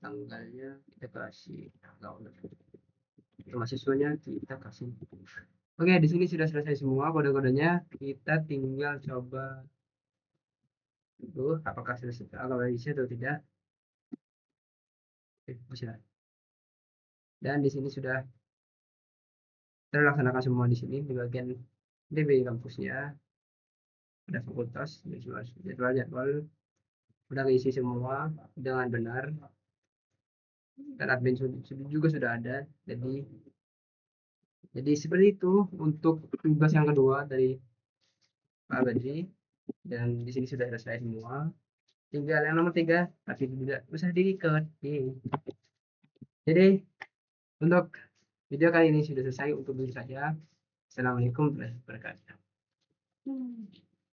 tanggalnya kita kasih tanggal, mahasiswanya kita kasih. Oke, di sini sudah selesai semua kode-kodenya. Kita tinggal coba dulu apakah selesai atau tidak. Oke, bisa. Dan di sini sudah terlaksanakan semua di sini di bagian DB kampusnya. Ada fakultas, jadwal udah diisi semua dengan benar. Dan admin juga sudah ada. Jadi seperti itu untuk tugas yang kedua dari Pak Badri. Dan di sini sudah selesai semua. Tinggal yang nomor 3 tapi tidak usah di-record. Jadi untuk video kali ini sudah selesai untuk dulu saja. Assalamualaikum warahmatullahi wabarakatuh.